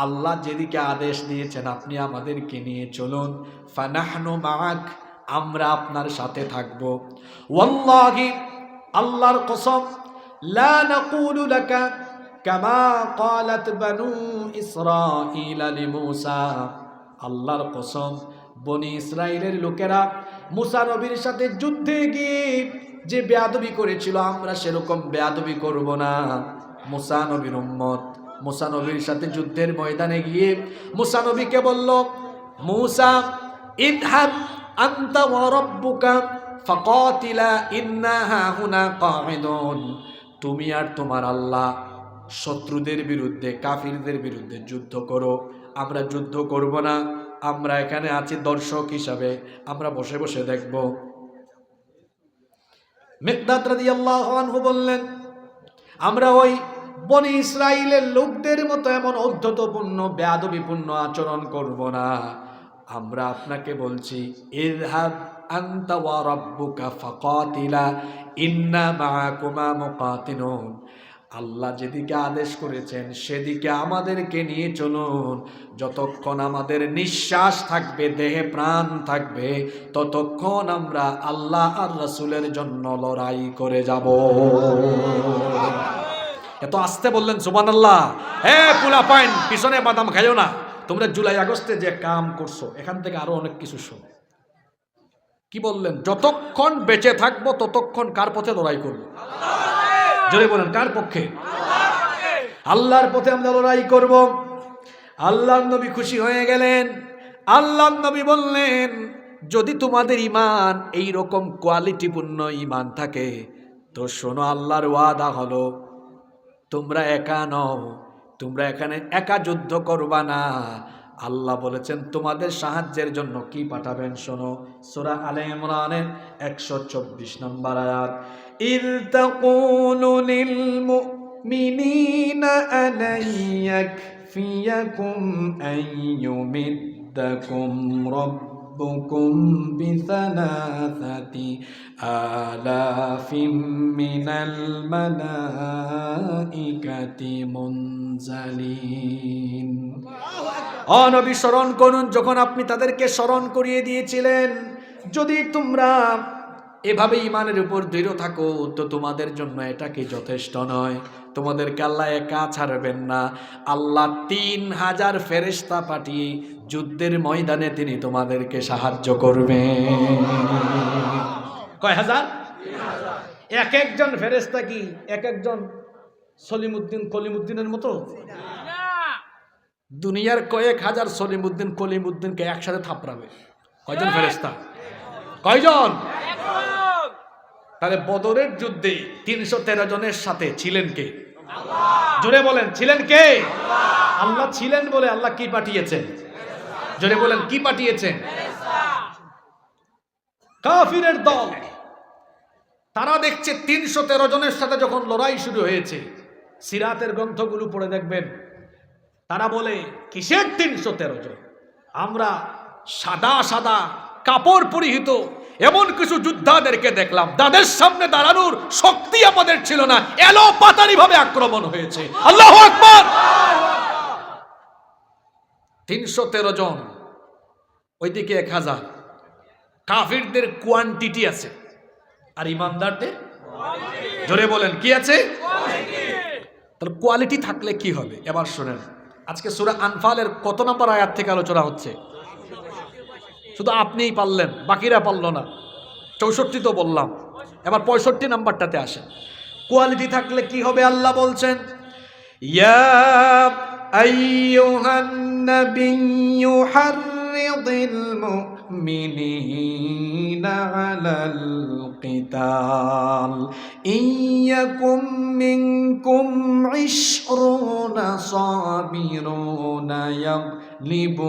Speaker 1: আল্লাহ যেদিকে আদেশ দিয়েছেন আপনি আমাদেরকে নিয়ে চলুন। ফানাহনু মাআক, আমরা আপনার সাথে থাকব। ওয়াল্লাহি, আল্লাহর কসম, লা নাকুলু লাকা কামা ক্বালাত বানু ইসরাঈল লিমূসা। আল্লাহর কসম, বনি ইসরাইলের লোকেরা মুসা নবীর সাথে যুদ্ধে গিয়ে যে বেয়াদবি করেছিল, আমরা সেরকম বেয়াদবি করব না। মুসা নবীর উম্মত মুসা নবীর সাথে যুদ্ধের ময়দানে গিয়ে মুসা নবীকে বলল, মুসা ইযহাব আনতা ওয়া রাব্বুকা ফাকাতিলা ইন্না হাহুনা কাঈদুন। তুমি আর তোমার আল্লাহ শত্রুদের বিরুদ্ধে, কাফিরদের বিরুদ্ধে যুদ্ধ করো, আমরা যুদ্ধ করব না, আমরা এখানে আছি দর্শক হিসাবে, আমরা বসে বসে দেখব। মিকদাদ রাদিয়াল্লাহু আনহু বললেন, আমরা ওই বনি ইসরাইলের লোকদের মতো এমন অধ্যতপূর্ণ বেয়াদবিপূর্ণ আচরণ করব না। আমরা আপনাকে বলছি, ইযহাব আনতা ওয়া রাব্বুকা ফাকাতিলা ইন্না মাআকুমা মুকাতিলুন। আল্লাহ যেদিকে আদেশ করেছেন সেদিকে আমাদেরকে নিয়ে চলুন। যতক্ষণ আমাদের নিঃশ্বাস থাকবে, দেহে প্রাণ থাকবে, ততক্ষণ আমরা আল্লাহ আর রাসূলের জন্য লড়াই করে যাব। এত আস্তে বললেন সুবহানাল্লাহ। হ্যাঁ পুলা পয়েন্ট, পিছনে বাদাম খাইও না। তোমরা জুলাই আগস্টে যে কাম করছো, এখান থেকে আরো অনেক কিছু শোনো। কি বললেন? যতক্ষণ বেঁচে থাকবো ততক্ষণ কার পথে লড়াই করবো? জোরে বলেন, কার পক্ষে? আল্লাহর পথে আমরা লড়াই করব। আল্লাহর নবী খুশি হয়ে গেলেন। আল্লাহর নবী বললেন, যদি তোমাদের ঈমান এই রকম কোয়ালিটিপূর্ণ ঈমান থাকে, তো শোনো, আল্লাহর ওয়াদা হলো, তোমরা একা নও, তোমরা এখানে একা যুদ্ধ করবা না। আল্লাহ বলেছেন তোমাদের সাহায্যের জন্য কি পাঠাবেন। শোনো, সূরা আলে ইমরানের 124 নম্বর আয়াত। ইয তাকুলু লিল মুমিনিনা আলাই ইয়াকফিয়াকুম আইয়ুমিদ্দাকুম রাব্বুকুম বিসালাসাতি আলাফিম মিনাল মালাইকাতি মুনজালিন। নবী স্মরণ করুন, যখন আপনি তাদেরকে স্মরণ করিয়ে দিয়েছিলেন, যদি তোমরা এভাবে ঈমানের উপর দৃঢ় থাকো তো তোমাদের জন্য এটা কি যথেষ্ট নয়? তোমাদেরকে আল্লাহ একা ছাড়বেন না। আল্লাহ 3000 ফেরেশতা পাঠিয়ে যুদ্ধের ময়দানে তিনি তোমাদেরকে সাহায্য করবেন। কয় হাজার? 3000। এক একজন ফেরেশতা কি এক একজন সলিমুদ্দিন কলিমুদ্দিনের মতো? দুনিয়ার কয়েক হাজার সলিমুদ্দিন কলিমুদ্দিনকে একসাথে থাপড়াবে। কয়জন ফেরেশতা? কয়জন? তাহলে বদরের যুদ্ধে 313 জনের সাথে ছিলেন কে? জোরে বলেন, ছিলেন কে? আল্লাহ ছিলেন বলে আল্লাহ কি পাঠিয়েছেন? জোরে বলেন, কি পাঠিয়েছেন? কাফিরের দল তারা দেখছে 313 জনের সাথে যখন লড়াই শুরু হয়েছে, সিরাতের গ্রন্থগুলো পড়ে দেখবেন, তারা বলে কিসের 313 জন? আমরা সাদা সাদা কাপড় পরিহিত এমন কিছু যোদ্ধাদেরকে দেখলাম, তাদের সামনে দাঁড়ানোর শক্তি আমাদের ছিল না, এলো পাতারি ভাবে আক্রমণ হয়েছে। আল্লাহু আকবার। 313 জন ওইদিকে 1000। কাফিরদের কোয়ান্টিটি আছে আর ইমানদারদের জোরে বলেন কি আছে? তাহলে কোয়ালিটি থাকলে কি হবে? এবার শুনেন, আজকে সূরা আনফালের কত নম্বর আয়াত থেকে আলোচনা হচ্ছে? শুধু আপনিই পারলেন, বাকিরা পারল না। 64 তো বললাম, এবার 65 নাম্বারটাতে আসেন। কোয়ালিটি থাকলে কি হবে? আল্লাহ বলছেন, ইয়া আইয়ুহান নাবিয়্যু হাররিদিল মুমিনিনা আলাল কিতাল ইয়াকুম মিনকুম 20 সাবিরুনা ইয়াগলিবু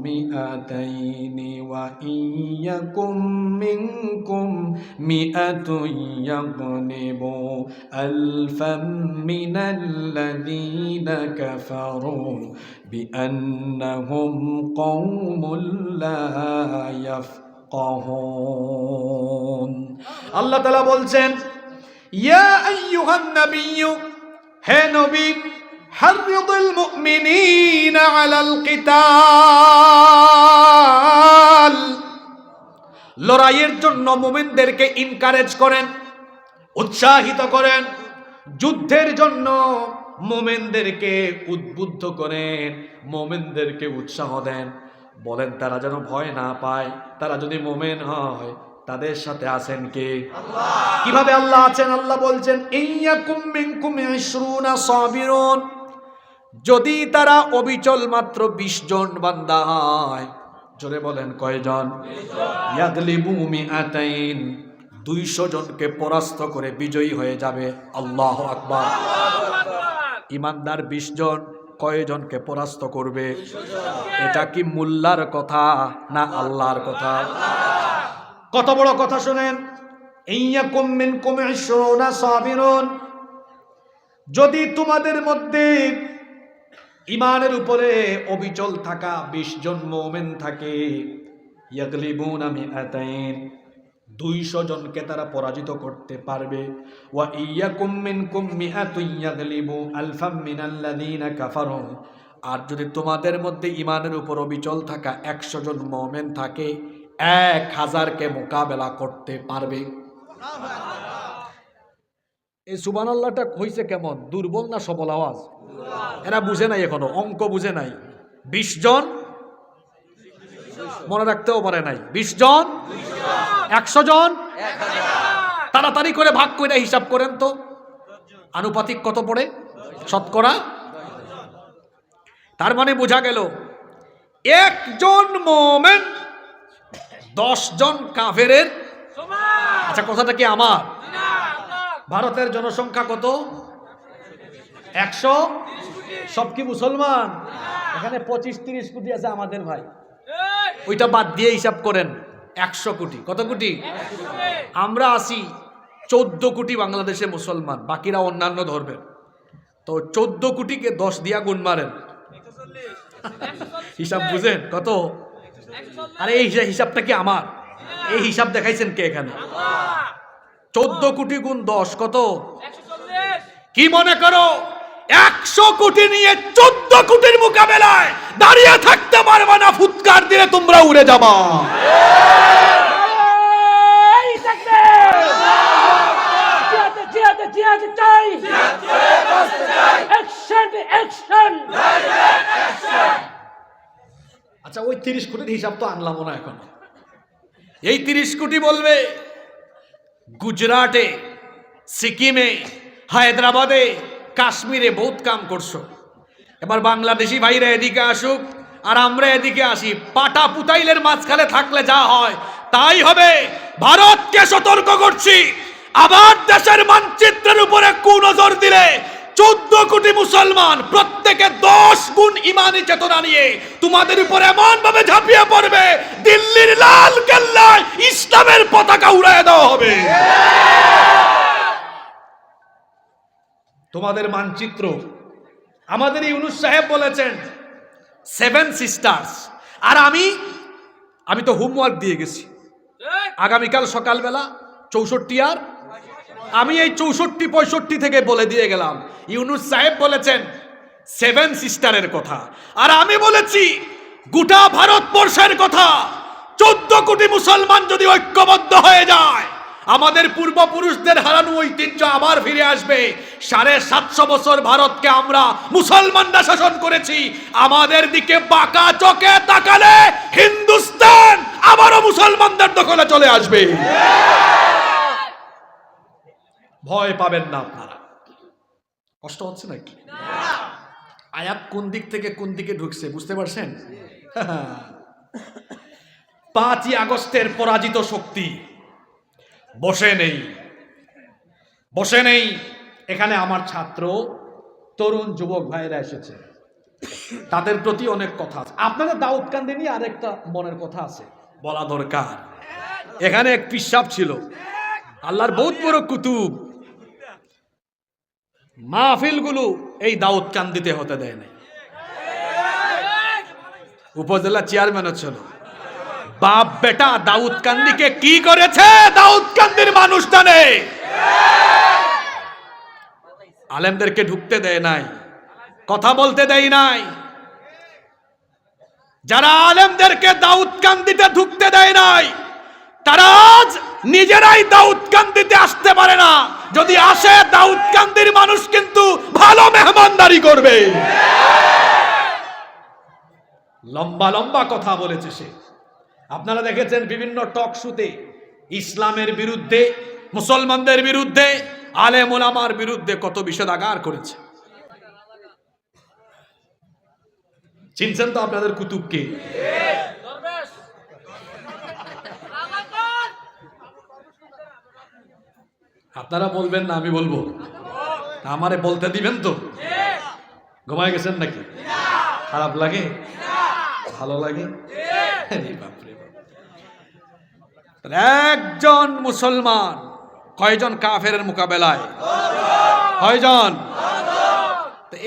Speaker 1: মিআতাইনি ওয়া ইয়াকুম মিনকুম মিআতুন ইয়াগলিবু আলফাম মিনাল্লাযীনা কাফারু বিআন্নাহুম কওমুল লা ইয়াফকাহুন। আল্লাহ তাআলা বলছেন, ইয়া আইয়ুহান নাবিয়্যু, হে নবী, হাররিদিল মুমিনিনা আলাল কিতাল, লড়াইয়ের জন্য মুমিনদেরকে ইনকারেজ করেন, উৎসাহিত করেন। যুদ্ধের জন্য মুমিনদেরকে উদ্বুদ্ধ করেন, মুমিনদেরকে উৎসাহ দেন। বলেন তারা যেন ভয় না পায়। তারা যদি মুমিন হয় তাদের সাথে আছেন কে? আল্লাহ। কিভাবে আল্লাহ আছেন? আল্লাহ বলছেন, ইয়াকুম মিনকুম 20 সাবিরুন, যদি তারা অবিচল মাত্র 20 জন বান্দা হয়। জোরে বলেন কয়জন? ইয়াগলিবু মিআতাইন, 200 জনকে পরাস্ত করে বিজয়ী হয়ে যাবে। আল্লাহু আকবার। ইমানদার 20 জন কয়জনকে পরাস্ত করবে? এটা কি মোল্লার কথা না আল্লাহর কথা? কত বড় কথা শুনেন, ইয়াকুম মিনকুম 20 সাবিরুন, যদি তোমাদের মধ্যে ইমানের উপরে অবিচল থাকা 20 জন মুমিন থাকে, ইয়াগলিবুনা মিআতাইন, 200 জনকে তারা পরাজিত করতে পারবে। ওয়া ইয়াকুম মিনকুম মিআতুন ইয়াগলিবু আলফাম মিনাল্লাযীনা কাফারু, আর যদি তোমাদের মধ্যে ইমানের উপর অবিচল থাকা 100 জন মুমিন থাকে, 1000কে মোকাবেলা করতে পারবে। এই সুবহানাল্লাহটা হইছে কেমন? দুর্বল না সবল আওয়াজ? এরা বুঝে নাই, এখনো অঙ্ক বুঝে নাই। 20 জন মনে রাখতেও পারে নাই। 20 জন 100 জন, তাড়াতাড়ি করে ভাগ করে হিসাব করেন তো, আনুপাতিক কত পড়ে? শতকরা। তার মানে বোঝা গেল, একজন মুমিন 10 জন কাফেরের। আচ্ছা, কথাটা কি আমার? ভারতের জনসংখ্যা কত? 100। সব কি মুসলমান? এখানে 25-30 কোটি আছে আমাদের ভাই, ওইটা বাদ দিয়ে হিসাব করেন 100 কোটি। কত কোটি? আমরা আছি 14 কোটি বাংলাদেশে মুসলমান, বাকিরা অন্যান্য ধর্মের। তো 14 কোটিকে 10 দিয়া গুণ মারেন, হিসাব বুঝেন কত? আরে এই হিসাবটা কি আমার? এই হিসাব দেখাইছেন কে এখানে? 14 কোটি গুণ 10 কত? কি মনে করো 100 কোটি নিয়ে 14 কোটির মোকাবেলায় দাঁড়িয়ে থাকতে পারবে না? ফুৎকার দিলে তোমরা উড়ে যাবা। আচ্ছা, ওই 30 কোটির হিসাব তো আনলাম না এখন। এই 30 কোটি বলবে গুজরাটে, সিকিমে, হায়দ্রাবাদে, কাশ্মীরে বহুত কাম করছো, এবার বাংলাদেশি ভাইরা এদিকে আসুক আর আমরা এদিকে আসি। পাটা পুতাইলের মাঝখানে থাকলে যা হয় তাই হবে। ভারতকে সতর্ক করছি, আবার দেশের মানচিত্রের উপরে কুনজর দিলে 14 কোটি মুসলমান প্রত্যেকে 10 গুণ ইমানি চেতনা নিয়ে তোমাদের উপর এমন ভাবে ঝাঁপিয়ে পড়বে, দিল্লির লাল কেল্লায় ইসলামের পতাকা উড়িয়ে দেওয়া হবে। তোমাদের মানচিত্র, আমাদের ইউনূস সাহেব বলেছেন 7 সিস্টার্স, আর আমি তো হোমওয়ার্ক দিয়ে গেছি, আগামীকাল সকালবেলা 64 আর আমি এই 64-65 থেকে বলে দিয়ে গেলাম। ইউনূস সাহেব বলেছেন 7 সিস্টারের কথা, আর আমি বলেছি গোটা ভারতবর্ষের কথা, 14 কোটি মুসলমান যদি ঐক্যবদ্ধ হয়ে যায়, আমাদের পূর্বপুরুষদের হারানো ঐতিহ্য আবার ফিরে আসবে। 750 বছর ভারতকে আমরা মুসলমানরা শাসন করেছি। আমাদের দিকে বাঁকা চোখে তাকালে হিন্দুস্তান আবারও মুসলমানদের দখলে চলে আসবে। ভয় পাবেন না আপনারা। কষ্ট হচ্ছে নাকি? আয়াত কোন দিক থেকে কোন দিকে ঢুকছে বুঝতে পারছেন? 5ই আগস্টের পরাজিত শক্তি বসে নেই। এখানে আমার ছাত্র, তরুণ যুবক ভাইরা এসেছে, তাদের প্রতি অনেক কথা আছে। আপনাদের দাউদকান্দি নিয়ে আরেকটা মনের কথা আছে, বলা দরকার। এখানে এক পিসাব ছিল, আল্লাহর বহুত বড় কুতুব। মাহফিলগুলো এই দাউদকান্দিতে হতে দেয় না। উপজেলা চেয়ারম্যানও ছিল। বাপ বেটা দাউদকান্দিকে কি করেছে? দাউদকান্দির মানুষ জানে। আলেমদেরকে ঢুকতে দেয় নাই, কথা বলতে দেয় নাই। যারা আলেমদেরকে দাউদকান্দিতে ঢুকতে দেয় নাই, তারা আজ নিজেরাই দাউদকান্দিতে আসতে পারে না। যদি আসে, দাউদকান্দির মানুষ কিন্তু ভালো মেহমানদারি করবে। লম্বা লম্বা কথা বলেছে সে। আপনারা দেখেছেন বিভিন্ন টক শোতে ইসলামের বিরুদ্ধে, মুসলমানদের বিরুদ্ধে, আলেম ওলামার বিরুদ্ধে কত বিষেধাগার করেছে। চিনছেন তো আপনাদের কুতুবকে? আপনারা বলবেন না, আমি বলবো? আমারে বলতে দিবেন তো? ঘুমায় গেছেন নাকি? খারাপ লাগে? ভালো লাগে? একজন মুসলমান কয়জন কাফেরের মোকাবেলায়? কয়জন?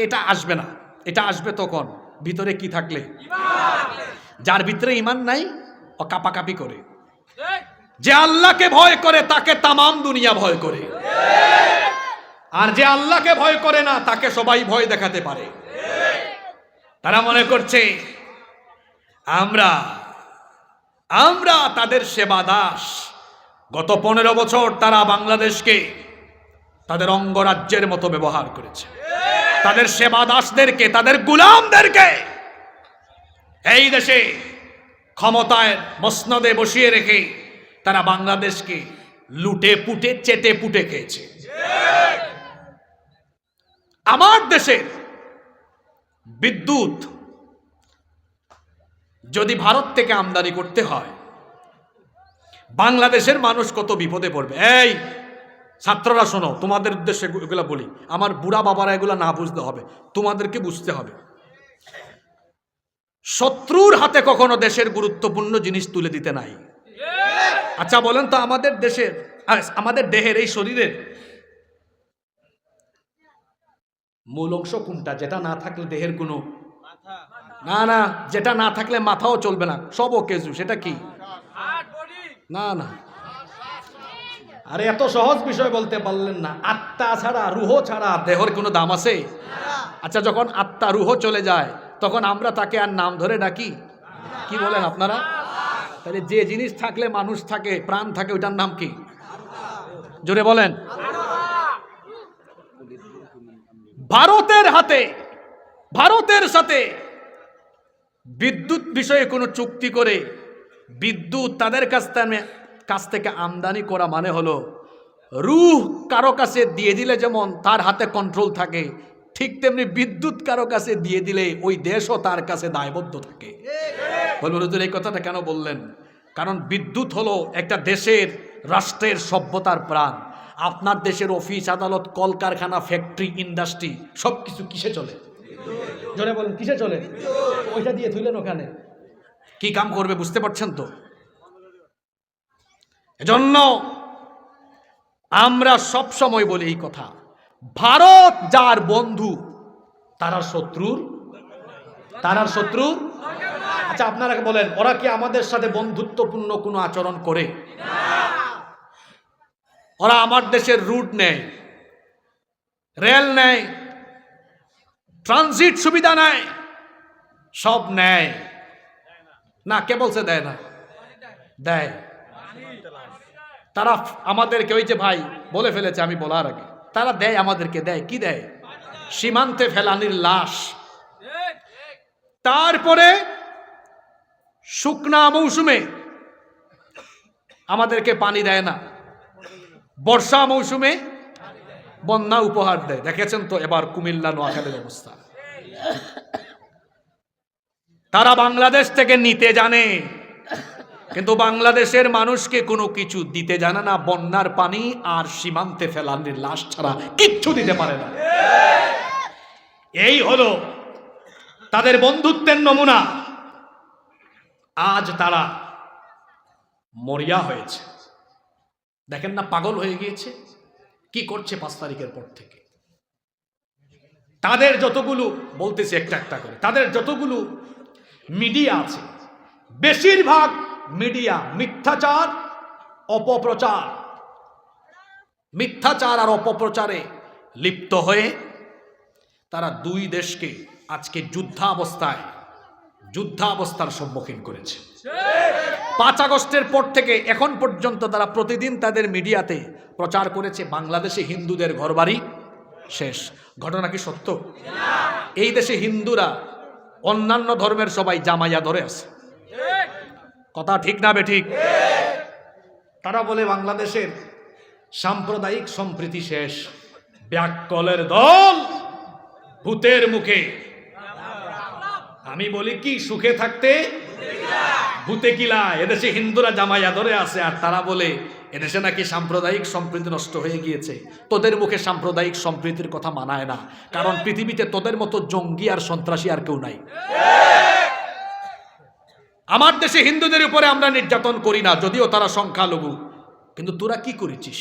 Speaker 1: এটা আসবে না। এটা আসবে তখন ভিতরে কি থাকলে? যার ভিতরে ঈমান নাই, ও কাপাকাপি করে। যে আল্লাহকে ভয় করে তাকে তামাম দুনিয়া ভয় করে, আর যে আল্লাহকে ভয় করে না তাকে সবাই ভয় দেখাতে পারে। তারা মনে করছে আমরা তাদের সেবা দাস। গত 15 বছর তারা বাংলাদেশকে তাদের অঙ্গরাজ্যের মতো ব্যবহার করেছে। তাদের সেবা দাসদেরকে, তাদের গোলামদেরকে এই দেশে ক্ষমতায় মসনদে বসিয়ে রেখে তারা বাংলাদেশকে লুটে পুটে চেটে পুটে খেয়েছে। আমার দেশের বিদ্যুৎ যদি ভারত থেকে আমদানি করতে হয়, বাংলাদেশের মানুষ কত বিপদে পড়বে। এই ছাত্ররা শোনো, তোমাদের উদ্দেশ্যে এগুলা বলি। আমার বুড়া বাবারা এগুলা না বুঝতে হবে, তোমাদেরকে বুঝতে হবে। শত্রুর হাতে কখনো দেশের গুরুত্বপূর্ণ জিনিস তুলে দিতে নাই। আচ্ছা বলেন তো, আমাদের দেহের এই শরীরের মূল অংশ কোনটা? যেটা না থাকলে দেহের কোনো না, যেটা না থাকলে মাথাও চলবে না, সব কেজু। সেটা কি? না, আরে এত সহজ বিষয় বলতে পারলেন না। আত্মা ছাড়া, রুহ ছাড়া দেহের কোনো দাম আছে? আচ্ছা, যখন আত্মা রুহ চলে যায় তখন আমরা তাকে আর নাম ধরে ডাকি? কি বলেন আপনারা? তাহলে যে জিনিস থাকলে মানুষ থাকে, প্রাণ থাকে, ওইটার নাম কি? জোরে বলেন। ভারতের সাথে বিদ্যুৎ বিষয়ে কোনো চুক্তি করে বিদ্যুৎ তাদের কাছ থেকে আমদানি করা মানে হলো রূহ কারো কাছে দিয়ে দিলে যেমন তার হাতে কন্ট্রোল থাকে, ঠিক তেমনি বিদ্যুৎ কারো কাছে দিয়ে দিলে ওই দেশও তার কাছে দায়বদ্ধ থাকে। বলুন হুজুর, এই কথাটা কেন বললেন? কারণ বিদ্যুৎ হলো একটা দেশের, রাষ্ট্রের সভ্যতার প্রাণ। আপনার দেশের অফিস আদালত, কলকারখানা, ফ্যাক্টরি, ইন্ডাস্ট্রি সবকিছু কিসে চলে? জোরে বলেন, কিসে চলে? ওইটা দিয়ে থুইলেন ওখানে, কি কাম করবে বুঝতে পারছেন তো? এজন্য আমরা সব সময় বলি এই কথা, ভারত যার বন্ধু তারা শত্রুর। আচ্ছা আপনারা বলেন, ওরা কি আমাদের সাথে বন্ধুত্বপূর্ণ কোনো আচরণ করে? ওরা আমার দেশের রুট নেয়, রেল নেয়, ট্রানজিট সুবিধা নেয়, সব নেয়, না, কে বলছে দেয় না? দেয়। তারা আমাদেরকে, ওই যে ভাই বলে ফেলেছে আমি বলার আগে, তারা দেয় আমাদেরকে, দেয় কি দেয়? সীমান্তে ফেলানির লাশ। তারপরে শুকনা মৌসুমে আমাদেরকে পানি দেয় না, বর্ষা মৌসুমে বন্যা উপহার দেয়। দেখেছেন তো এবার কুমিল্লা নোয়াখালীর অবস্থা। তারা বাংলাদেশ থেকে নিতে জানে, কিন্তু বাংলাদেশের মানুষকে কোনো কিছু দিতে জানে না। বন্যার পানি আর সীমান্তে ফেলানির লাশ ছাড়া কিচ্ছু দিতে পারে না। এই হলো তাদের বন্ধুত্বের নমুনা। আজ তারা মরিয়া হয়েছে, দেখেন না, পাগল হয়ে গিয়েছে। কি করছে 5 তারিখের পর থেকে? তাদের যতগুলো, বলতেছি একটা একটা করে, তাদের যতগুলো মিডিয়া আছে, বেশিরভাগ মিডিয়া মিথ্যাচার, অপপ্রচার, মিথ্যাচার আর অপপ্রচারে লিপ্ত হয়ে তারা দুই দেশকে আজকে যুদ্ধাবস্থার সম্মুখীন করেছে। 5 আগস্টের পর থেকে এখন পর্যন্ত তারা প্রতিদিন তাদের মিডিয়াতে প্রচার করেছে বাংলাদেশে হিন্দুদের ঘরবাড়ি শেষ। ঘটনা কি সত্য? এই দেশে হিন্দুরা অন্যান্য ধর্মের সবাই জামাইয়া ধরে আছে। কথা ঠিক না বেঠিক? তারা বলে বাংলাদেশের সাম্প্রদায়িক সম্প্রীতি শেষ। ব্যাককলের দল, ভূতের মুখে। আমি বলি কি, সুখে থাকতে ভূতে কিলা। এদেশে হিন্দুরা জামাইয়া ধরে আছে, আর তারা বলে এদেশে নাকি সাম্প্রদায়িক সম্প্রীতি নষ্ট হয়ে গিয়েছে। তোদের মুখে সাম্প্রদায়িক সম্প্রীতির কথা মানায় না, কারণ পৃথিবীতে তোদের মতো জঙ্গি আর সন্ত্রাসী আর কেউ নাই। আমার দেশে হিন্দুদের উপরে আমরা নির্যাতন করি না, যদিও তারা সংখ্যালঘু, কিন্তু তোরা কি করেছিস?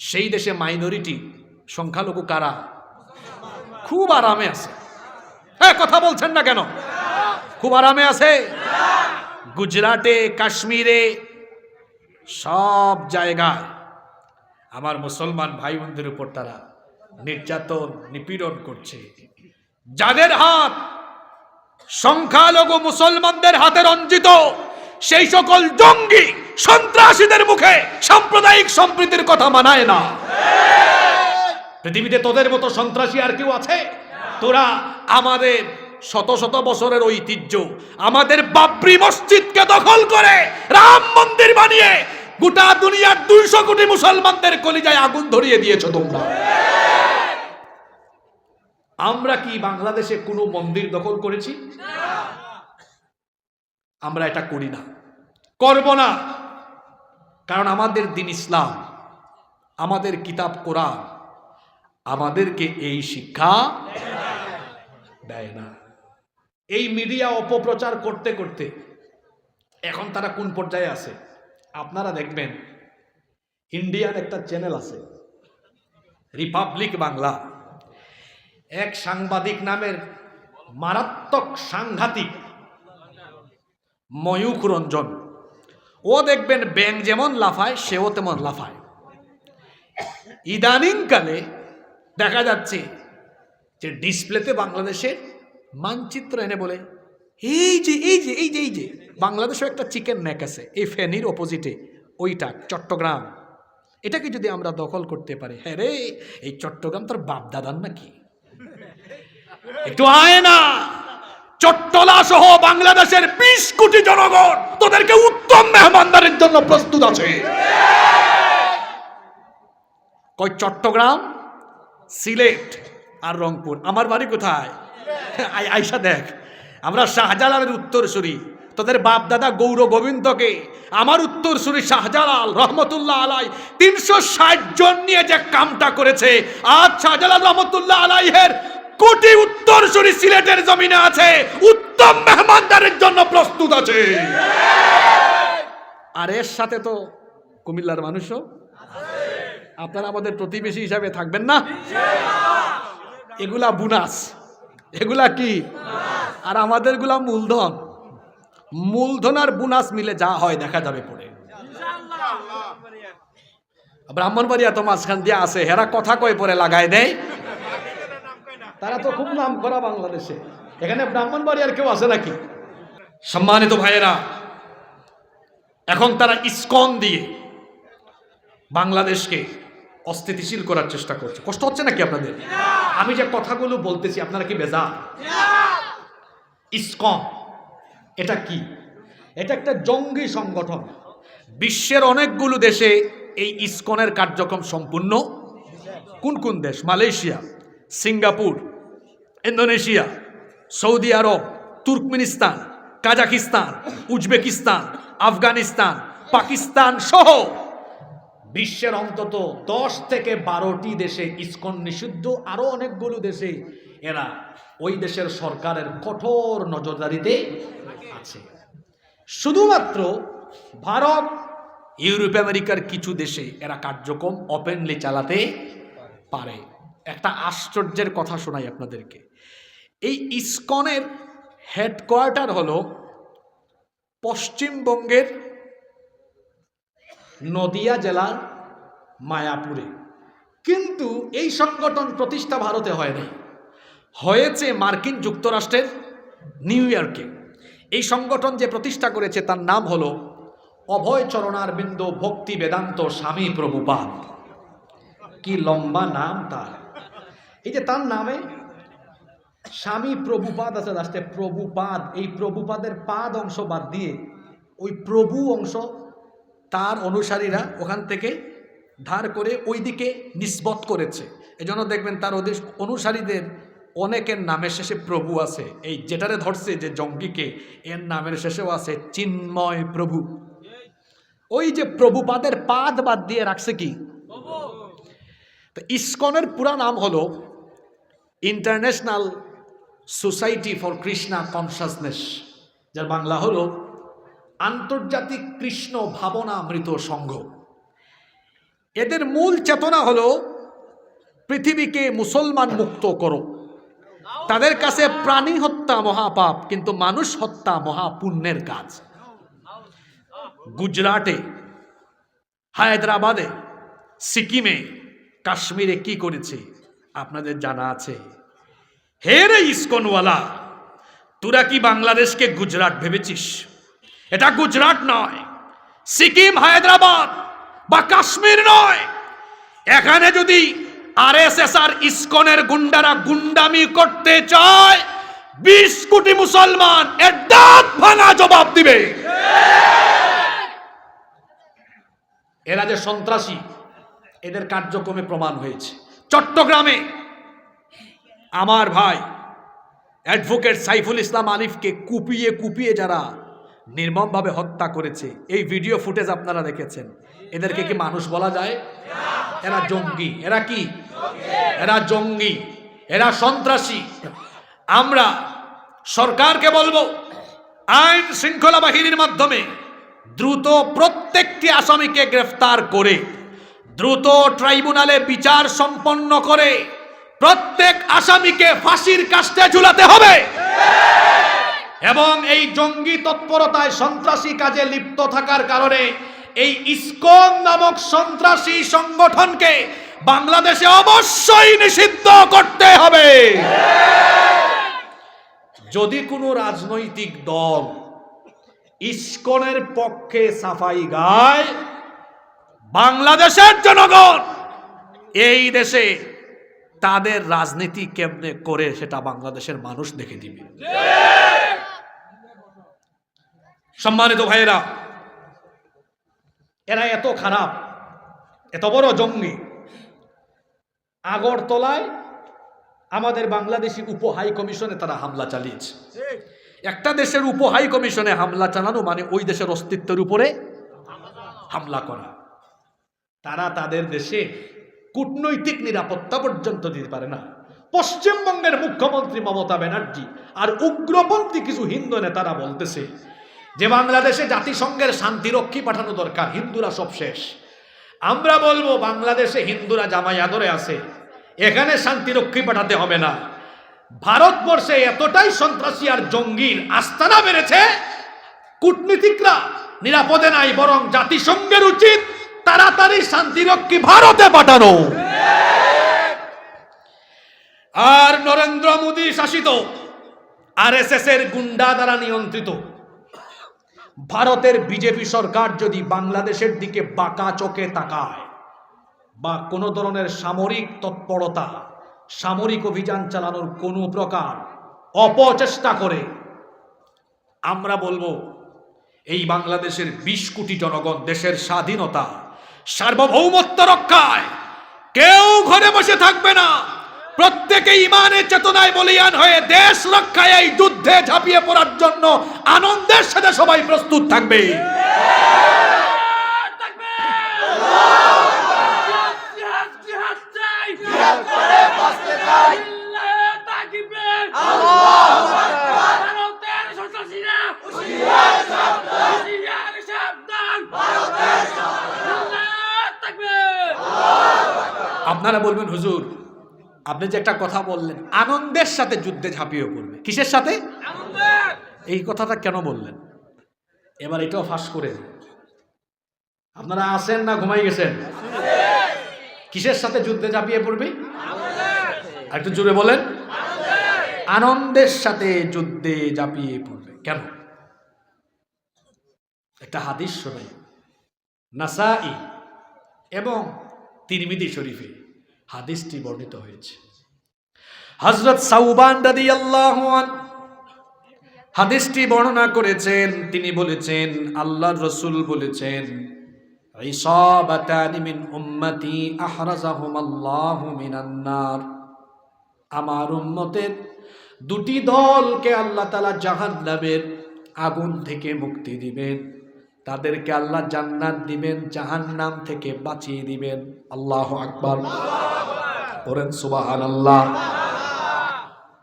Speaker 1: সেই দেশে মাইনরিটি, সংখ্যালঘু কারা? খুব আরামে আছে। হ্যাঁ, কথা বলছেন না কেন? খুব আরামে আছে। গুজরাটে, কাশ্মীরে, সব জায়গায় আমার মুসলমান ভাই বোনদের উপর তারা নির্যাতন, নিপীড়ন করছে। যাদের হাত সংখ্যালঘু মুসলমানদের হাতে রঞ্জিত, সেই সকল জঙ্গি সন্ত্রাসীদের মুখে সাম্প্রদায়িক সম্প্রীতির কথা মানায় না। পৃথিবীতে তোদের মতো সন্ত্রাসী আর কেউ আছে? তোরা আমাদের শত শত বছরের ঐতিহ্য, আমাদের বাবরি মসজিদকে দখল করে রাম মন্দির বানিয়ে গোটা দুনিয়ার 200 কোটি মুসলমানদের কলিজায় আগুন ধরিয়ে দিয়েছো তোমরা। আমরা কি বাংলাদেশে কোনো মন্দির দখল করেছি? আমরা এটা করি না, করব না, কারণ আমাদের দিন ইসলাম, আমাদের কিতাব কোরআন আমাদেরকে এই শিক্ষা দেয় না। এই মিডিয়া অপপ্রচার করতে করতে এখন তারা কোন পর্যায়ে আছে আপনারা দেখবেন। ইন্ডিয়ান একটা চ্যানেল আছে, রিপাবলিক বাংলা। এক সাংবাদিক নামের মারাত্মক সাংঘাতিক ময়ূখ রঞ্জন, ও দেখবেন ব্যাঙ যেমন লাফায় সেও তেমন লাফায়। ইদানিংকালে দেখা যাচ্ছে যে ডিসপ্লেতে বাংলাদেশের মানচিত্র এনে বলে এই যে এই যে এই যে এই যে বাংলাদেশে একটা চিকেন নেক আছে, এই ফেনীর অপোজিটে ওইটা চট্টগ্রাম, এটাকে যদি আমরা দখল করতে পারি, হ্যাঁ রে, এই চট্টগ্রাম তোর বাপ দাদার নাকি? একটু আয় না, চট্টলা সহ বাংলাদেশের 20 কোটি জনগণ তোদেরকে উত্তম মেহমানদারির জন্য প্রস্তুত আছে। কই চট্টগ্রাম, সিলেট আর রংপুর। আমার বাড়ি কোথায়? আইসা দেখ, আমরা শাহজালালের উত্তরসূরি। তোদের বাপ দাদা গৌর গোবিন্দকে আমার উত্তরসূরি শাহজালাল রহমতুল্লাহ আলাই 360 জন নিয়ে যে কামটা করেছে, আজ শাহজালাল রহমতুল্লাহ আলাইহের কোটি উত্তরসূরি সিলেটের জমিনে আছে, উত্তম মেহমানদারির জন্য প্রস্তুত আছে। আর এর সাথে তো কুমিল্লার মানুষও। আপনারা আমাদের প্রতিবেশী হিসাবে থাকবেন না? এগুলা বোনাস, এগুলা কি? আর আমাদেরগুলা মূলধন। মূলধন আর বোনাস মিলে যা হয় দেখা যাবে পরে। ব্রাহ্মণবাড়িয়া তো মাঝখান দিয়ে আছে, হেরা কথা কয় পরে লাগায় দেয়। তারা তো খুব নাম করা বাংলাদেশে। এখানে ব্রাহ্মণবাড়িয়ার কেউ আছে নাকি? সম্মানিত ভাইয়েরা, এখন তারা ইসকন দিয়ে বাংলাদেশকে অস্থিতিশীল করার চেষ্টা করছে। কষ্ট হচ্ছে নাকি আপনাদের? আমি যে কথাগুলো বলতেছি আপনারা কি বেজার? ইসকন এটা কি? এটা একটা জঙ্গি সংগঠন। বিশ্বের অনেকগুলো দেশে এই ইসকনের কার্যক্রম সম্পূর্ণ। কোন কোন দেশ? Malaysia, Singapore, Indonesia, Saudi Arab, Turkmenistan, Kazakhstan, Uzbekistan, Afghanistan, Pakistan সহ বিশ্বের অন্তত 10 থেকে 12টি দেশে ইসকন নিষিদ্ধ। আরো অনেকগুলো দেশে এরা ওই দেশের সরকারের কঠোর নজরদারিতে আছে। শুধুমাত্র ভারত, ইউরোপ, আমেরিকার কিছু দেশে এরা কার্যক্রম ওপেনলি চালাতে পারে। একটা আশ্চর্যের কথা শোনাই আপনাদেরকে। এই ইসকনের হেডকোয়ার্টার হলো পশ্চিমবঙ্গের নদিয়া জেলার মায়াপুরে। কিন্তু এই সংগঠন প্রতিষ্ঠা ভারতে হয়নি, হয়েছে মার্কিন যুক্তরাষ্ট্রের নিউ ইয়র্কে। এই সংগঠন যে প্রতিষ্ঠা করেছে তার নাম হলো অভয় চরণারবিন্দ ভক্তি বেদান্ত স্বামী প্রভুপাদ। কি লম্বা নাম তার! এই যে তার নামে স্বামী প্রভুপাদ আছে, লাস্টে প্রভুপাদ। এই প্রভুপাদের পাদ অংশ বাদ দিয়ে ওই প্রভু অংশ তার অনুসারীরা ওখান থেকে ধার করে ওই দিকে নিসবত করেছে। এজন্য দেখবেন তার অনুসারীদের অনেকের নামের শেষে প্রভু আছে। এই যেটারে ধরছে যে জঙ্গিকে, এর নামের শেষেও আছে চিন্ময় প্রভু। ওই যে প্রভুপাদের পাদ বাদ দিয়ে রাখছে কি? তো ইসকনের পুরা নাম হলো international society for Krishna consciousness, যার বাংলা হলো আন্তর্জাতিক কৃষ্ণ ভাবনামৃত সংঘ। এদের মূল চেতনা হলো পৃথিবীকে মুসলমান মুক্ত করো। তাদের কাছে প্রাণী হত্যা মহাপাপ, কিন্তু মানুষ হত্যা মহাপুণ্যের কাজ। গুজরাটে, হায়দ্রাবাদে, সিকিমে, কাশ্মীরে কি করেছে আপনাদের জানা আছে? হে রে ইসকনওয়ালা, তোরা কি বাংলাদেশকে গুজরাট ভেবেছিস? এটা গুজরাট নয়, সিকিম, হায়দ্রাবাদ বা কাশ্মীর নয়। এখানে যদি আরএসএস আর ইসকনের গুন্ডারা গুন্ডামি করতে চায়, 20 কোটি মুসলমান এর দাঁত ভাঙা জবাব দিবে। এরা যে সন্ত্রাসী, এদের কার্যক্রমে প্রমাণ হয়েছে। চট্টগ্রামে আমার ভাই অ্যাডভোকেট সাইফুল ইসলাম আলিফকে কুপিয়ে কুপিয়ে যারা নির্মমভাবে হত্যা করেছে, এই ভিডিও ফুটেজ আপনারা দেখেছেন। এদেরকে কি মানুষ বলা যায়? এরা জঙ্গি। এরা কি? এরা জঙ্গি, এরা সন্ত্রাসী। আমরা সরকারকে বলবো, আইন শৃঙ্খলা বাহিনীর মাধ্যমে দ্রুত প্রত্যেকটি আসামিকে গ্রেফতার করে দ্রুত ট্রাইব্যুনালে বিচার সম্পন্ন করে প্রত্যেক আসামিকে ফাঁসির কাস্টে ঝুলাতে হবে। এবং এই জঙ্গি তৎপরতায়, সন্ত্রাসী কাজে লিপ্ত থাকার কারণে এই ইসকন নামক সন্ত্রাসী সংগঠনকে বাংলাদেশে অবশ্যই নিষিদ্ধ করতে হবে। যদি কোনো রাজনৈতিক দল ইসকনের পক্ষে সাফাই গায়, বাংলাদেশের জনগণ এই দেশে তাদের রাজনীতি কেমনে করে সেটা বাংলাদেশের মানুষ দেখে দিবে। সম্মানিত ভাইয়েরা, এরা এত খারাপ, এত বড় জঙ্গি। আগরতলায় আমাদের বাংলাদেশি উপ হাই কমিশনে তারা হামলা চালিয়েছে। একটা দেশের উপ হাই কমিশনে হামলা চালানো মানে ওই দেশের অস্তিত্বের উপরে হামলা করা। তারা তাদের দেশে কূটনৈতিক নিরাপত্তা পর্যন্ত দিতে পারে না। পশ্চিমবঙ্গের মুখ্যমন্ত্রী মমতা ব্যানার্জি আর উগ্রপন্থী কিছু হিন্দু নেতারা বলতেছে যে বাংলাদেশে জাতিসংঘের শান্তিরক্ষী পাঠানো দরকার, হিন্দুরা সব শেষ। আমরা বলবো, বাংলাদেশে হিন্দুরা জামাই আদরে আছে, এখানে শান্তিরক্ষী পাঠাতে হবে না। ভারতবর্ষে এতটাই সন্ত্রাসী আর জঙ্গির আস্তানা বেড়েছে, কূটনীতিকরা নিরাপদে নাই, বরং জাতিসংঘের উচিত তাড়াতাড়ি শান্তিরক্ষী ভারতে পাঠানো। আর নরেন্দ্র মোদী শাসিত আরএসএস এর গুন্ডা দ্বারা নিয়ন্ত্রিত ভারতের বিজেপি সরকার যদি বাংলাদেশের দিকে বাঁকা চোখে তাকায় বা কোনো ধরনের সামরিক তৎপরতা, সামরিক অভিযান চালানোর কোনো প্রকার অপচেষ্টা করে, আমরা বলবো এই বাংলাদেশের 20 কোটি জনগণ দেশের স্বাধীনতা, সার্বভৌমত্ব রক্ষায় কেউ ঘরে বসে থাকবে না। প্রত্যেকে ইমানের চেতনায় বলিয়ান হয়ে দেশ রক্ষায় এই যুদ্ধে ঝাঁপিয়ে পড়ার জন্য আনন্দের সাথে সবাই প্রস্তুত থাকবে। আপনারা বলবেন হুজুর আপনি যে একটা কথা বললেন আনন্দের সাথে যুদ্ধে ঝাঁপিয়ে পড়বে, কিসের সাথে? এই কথাটা কেন বললেন? এবার এটাও ফাঁস করে দিন। আপনারা আছেন না ঘুমাই গেছেন? কিসের সাথে যুদ্ধে ঝাঁপিয়ে পড়বে? একটু জোরে বলেন। আনন্দের সাথে যুদ্ধে ঝাঁপিয়ে পড়বে। কেন? একটা হাদিস শোনাই, নাসাই এবং তিরমিজি শরীফে হাদিসটি বর্ণিত হয়েছে। হযরত সাউবান রাদিয়াল্লাহু আনহু হাদিসটি বর্ণনা করেছেন। তিনি বলেছেন, আল্লাহর রাসূল বলেছেন, ইসাবাতানি মিন উম্মতি আহরাজাহুমাল্লাহু মিনান নার। আমার উম্মতের দুটি দলকে আল্লাহ তাআলা জাহান্নামের আগুন থেকে মুক্তি দিবেন, তাদেরকে আল্লাহ জান্নাত দিবেন, জাহান্নাম থেকে বাঁচিয়ে দিবেন। আল্লাহু আকবার, বলেন সুবহানাল্লাহ।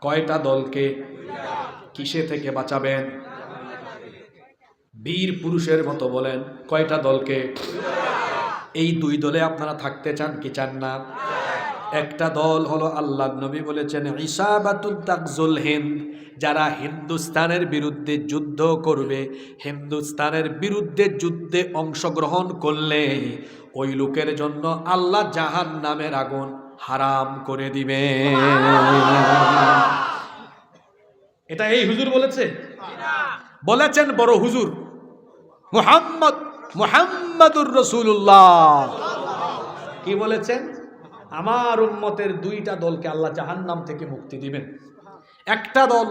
Speaker 1: কয়টা দলকে কিসে থেকে বাঁচাবেন? বীর পুরুষের মতো বলেন, কয়টা দলকে? এই দুই দলে আপনারা থাকতে চান কি চান না? একটা দল হলো আল্লাহর নবী বলেছেন ইসাবাতুল তাকজুল হিন্দ, যারা হিন্দুস্তানের বিরুদ্ধে যুদ্ধ করবে, হিন্দুস্তানের বিরুদ্ধে যুদ্ধে অংশগ্রহণ করলে ওই লোকের জন্য আল্লাহ জাহান্নামের আগুন হারাম করে দিবে। এটা এই হুজুর বলেছে? বলেছেন বড় হুজুর মুহাম্মাদুর রাসূলুল্লাহ। কি বলেছেন? আমার উম্মতের দুইটা দলকে আল্লাহ জাহান্নাম থেকে মুক্তি দিবেন। একটা দল